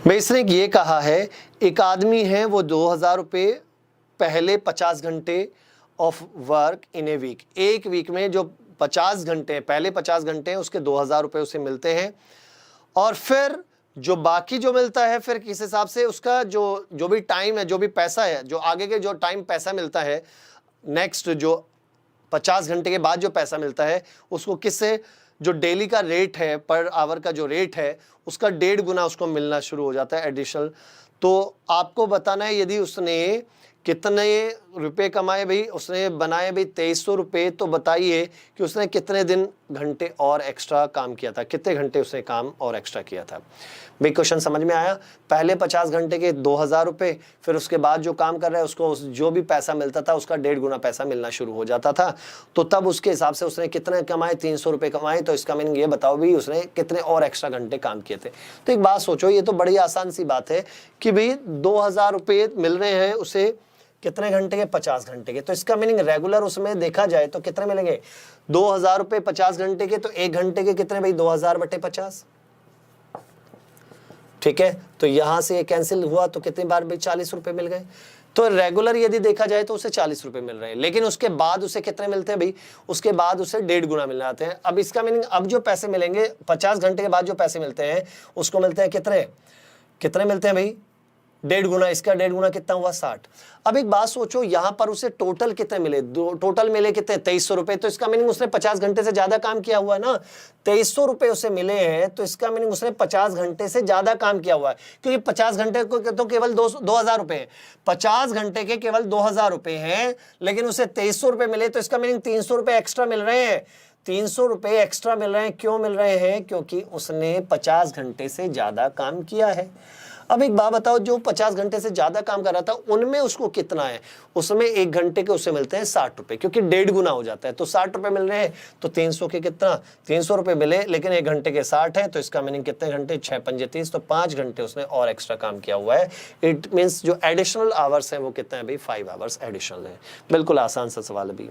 भाई इसने ये कहा है, एक आदमी है वो 2000 रुपये पहले 50 घंटे of work in a week, एक वीक में जो 50 घंटे पहले 50 घंटे हैं उसके 2000 रुपये उसे मिलते हैं, और फिर जो बाकी जो मिलता है फिर किस हिसाब से उसका जो भी टाइम है, जो भी पैसा है, जो आगे के जो टाइम पैसा मिलता है, नेक्स्ट जो 50 घंटे के बाद जो पैसा मिलता है उसको किससे, जो डेली का रेट है, पर आवर का जो रेट है उसका 1.5 गुना उसको मिलना शुरू हो जाता है एडिशनल। तो आपको बताना है यदि उसने कितने रुपए कमाए भाई, उसने बनाए भाई 2300 रुपये, तो बताइए कि उसने कितने दिन घंटे और एक्स्ट्रा काम किया था, कितने घंटे उसने काम और एक्स्ट्रा किया था। भाई क्वेश्चन समझ में आया, पहले 50 घंटे के 2000 रुपये, फिर उसके बाद जो काम कर रहा है उसको जो भी पैसा मिलता था उसका 1.5 गुना पैसा मिलना शुरू हो जाता था, तो तब उसके हिसाब से उसने कितने कमाए, 300 रुपये कमाए, तो इसका मीनिंग ये बताओ भी उसने कितने और एक्स्ट्रा घंटे काम किए थे। तो एक बात सोचो, ये तो बड़ी आसान सी बात है कि भाई 2000 रुपये मिल रहे हैं उसे कितने घंटे के, 50 घंटे के, तो इसका मीनिंग रेगुलर उसमें देखा जाए तो कितने मिलेंगे, 2000 रुपये 50 घंटे के, तो 1 घंटे के कितने भाई, 2000/50। ठीक है, तो यहां से ये कैंसिल हुआ तो कितनी बार भाई 40 रुपए मिल गए। तो रेगुलर यदि देखा जाए तो उसे 40 रुपए मिल रहे हैं, लेकिन उसके बाद उसे कितने मिलते हैं भाई, उसके बाद उसे 1.5 गुना मिल जाते हैं। अब इसका मीनिंग अब जो पैसे मिलेंगे 50 घंटे के बाद जो पैसे मिलते हैं उसको मिलते हैं कितने, कितने मिलते हैं भाई 1.5 गुना। इसका 1.5 गुना कितना हुआ 60। अब एक बात सोचो, यहां पर उसे टोटल कितने मिले, टोटल मिले कितने 2300 रुपए। तो इसका मीनिंग उसने 50 घंटे से ज्यादा काम किया हुआ है ना, 2300 रुपए उसे मिले हैं, तो इसका मीनिंग उसने 50 घंटे से ज्यादा काम किया हुआ है, क्योंकि 50 घंटे को तो केवल 2000 रुपए है, 50 घंटे के केवल 2000 रुपए हैं, लेकिन उसे 2300 रुपए मिले, तो इसका मीनिंग 300 रुपए एक्स्ट्रा मिल रहे हैं। 300 रुपए एक्स्ट्रा मिल रहे हैं, क्यों मिल रहे हैं, क्योंकि उसने 50 घंटे से ज्यादा काम किया है। अब एक बात बताओ, जो 50 घंटे से ज्यादा काम कर रहा था उनमें उसको कितना है, उसमें 1 घंटे के उसे मिलते हैं 60 रुपए, क्योंकि 1.5 गुना हो जाता है। तो 60 रुपए मिल रहे हैं, तो 300 के कितना 300 रुपए मिले, लेकिन 1 घंटे के 60 है, तो इसका मीनिंग कितने घंटे 6 पंजे 30, तो 5 घंटे उसने और एक्स्ट्रा काम किया हुआ है। इट मीन्स जो एडिशनल आवर्स है वो कितना है भाई 5 आवर्स एडिशनल है। बिल्कुल आसान सा सवाल अभी।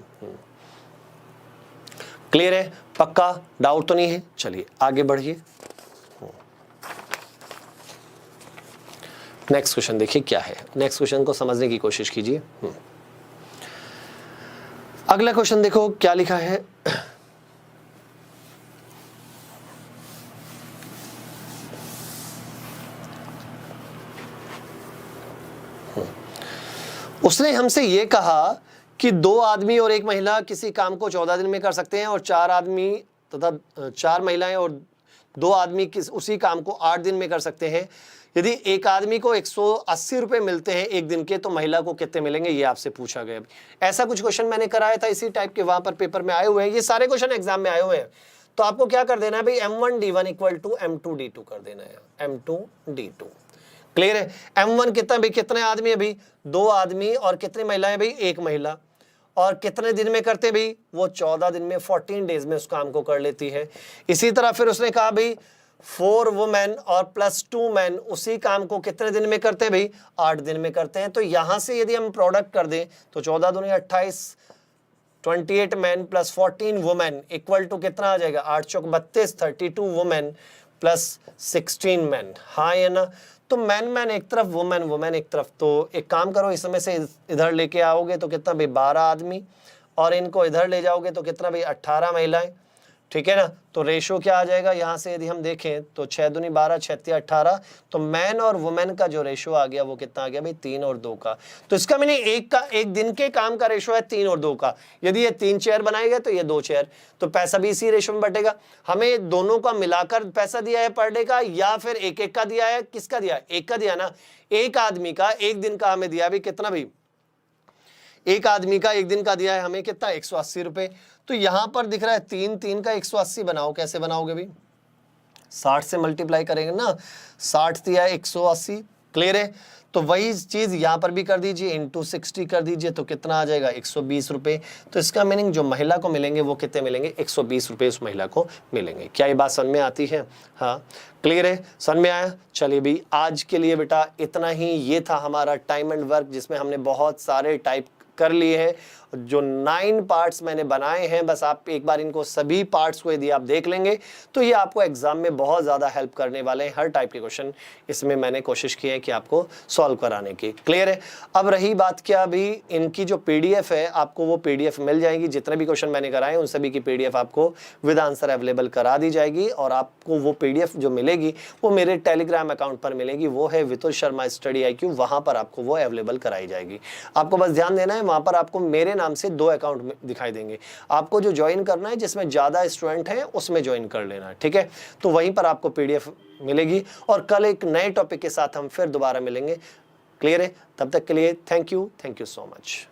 क्लियर है, पक्का डाउट तो नहीं है। चलिए आगे बढ़िए, नेक्स्ट क्वेश्चन देखिए क्या है। नेक्स्ट क्वेश्चन को समझने की कोशिश कीजिए। अगला क्वेश्चन देखो क्या लिखा है। उसने हमसे यह कहा कि 2 आदमी और 1 महिला किसी काम को 14 दिन में कर सकते हैं, और 4 आदमी तथा 4 महिलाएं और 2 आदमी उसी काम को 8 दिन में कर सकते हैं। यदि एक आदमी को 180 रुपए मिलते हैं 1 दिन के, तो महिला को कितने मिलेंगे, ये आपसे पूछा गया। ऐसा कुछ क्वेश्चन मैंने कराया था इसी टाइप के, वहां पर पेपर में आए हुए हैं, ये सारे क्वेश्चन एग्जाम में आए हुए हैं। तो आपको क्या कर देना है भाई, M1D1 इक्वल टू M2D2 कर देना है, M2D2। क्लियर है। M1 कितना भाई, कितने आदमी है भाई 2 आदमी, और कितनी महिलाएं भाई 1 महिला, और कितने दिन में करते भाई, वो 14 दिन में 14 डेज में उस काम को कर लेती है। इसी तरह फिर उसने कहा भाई 4 वुमेन और प्लस 2 मैन उसी काम को कितने दिन में करते हैं भाई 8 दिन में करते हैं। तो यहां से यदि हम प्रोडक्ट कर दें तो 14 दूनी 28, 28 man plus 14 women equal to कितना आ जाएगा 8 चौक 32, 32 वुमेन प्लस 16 मैन। हाँ है ना, तो मैन एक तरफ, वुमेन एक तरफ। तो एक काम करो, इसमें से इधर लेके आओगे तो कितना भाई 12 आदमी, और इनको इधर ले जाओगे तो कितना भाई 18 महिलाएं। ठीक है ना, तो रेशो क्या आ जाएगा, यहां से यदि हम देखें तो 6 दूनी 12, 6 तिया 18, तो मैन और वुमेन का जो रेशो आ गया वो कितना आ गया भाई 3 और 2 का। तो इसका मीनिंग एक दिन के काम का रेशो है 3 और 2 का। यदि ये 3 चेयर बनाएगा तो ये 2 चेयर, तो पैसा भी इसी रेशो में बटेगा। हमें दोनों का मिलाकर पैसा दिया है पर डे का, या फिर एक का दिया है, किसका दिया है, एक का दिया ना। एक आदमी का 1 दिन का हमें दिया भाई कितना भाई, एक आदमी का 1 दिन का दिया है हमें कितना 180 रुपए। तो यहां पर दिख रहा है 3 का 180 बनाओ, कैसे बनाओगे भाई 60 से मल्टीप्लाई करेंगे ना, 60 दिया 180। क्लियर है, तो वही चीज यहां पर भी कर दीजिए, इंटू 60 कर दीजिए, तो कितना आ जाएगा 120 रुपए। तो इसका मीनिंग जो महिला को मिलेंगे वो कितने मिलेंगे 120 रुपए उस महिला को मिलेंगे। क्या ये बात समझ में आती है, हाँ क्लियर है, समझ में आया। चलिए भाई आज के लिए बेटा इतना ही। ये था हमारा टाइम एंड वर्क, जिसमें हमने बहुत सारे टाइप कर लिए हैं। जो 9 पार्ट्स मैंने बनाए हैं, बस आप एक बार इनको सभी पार्ट्स को यदि आप देख लेंगे तो ये आपको एग्जाम में बहुत ज़्यादा हेल्प करने वाले हैं। हर टाइप के क्वेश्चन इसमें मैंने कोशिश की है कि आपको सॉल्व कराने की। क्लियर है। अब रही बात क्या, अभी इनकी जो PDF है आपको वो PDF मिल जाएगी। जितने भी क्वेश्चन मैंने कराए उन सभी की PDF आपको विद आंसर अवेलेबल करा दी जाएगी, और आपको वो PDF जो मिलेगी वो मेरे टेलीग्राम अकाउंट पर मिलेगी। वो है वितुल शर्मा स्टडी IQ, वहाँ पर आपको वो अवेलेबल कराई जाएगी। आपको बस ध्यान देना है, वहाँ पर आपको मेरे नाम से 2 अकाउंट दिखाई देंगे। आपको जो ज्वाइन करना है, जिसमें ज़्यादा स्टूडेंट हैं उसमें ज्वाइन कर लेना, ठीक है। तो वहीं पर आपको PDF मिलेगी, और कल एक नए टॉपिक के साथ हम फिर दोबारा मिलेंगे। क्लियर है, तब तक के लिए थैंक यू सो मच।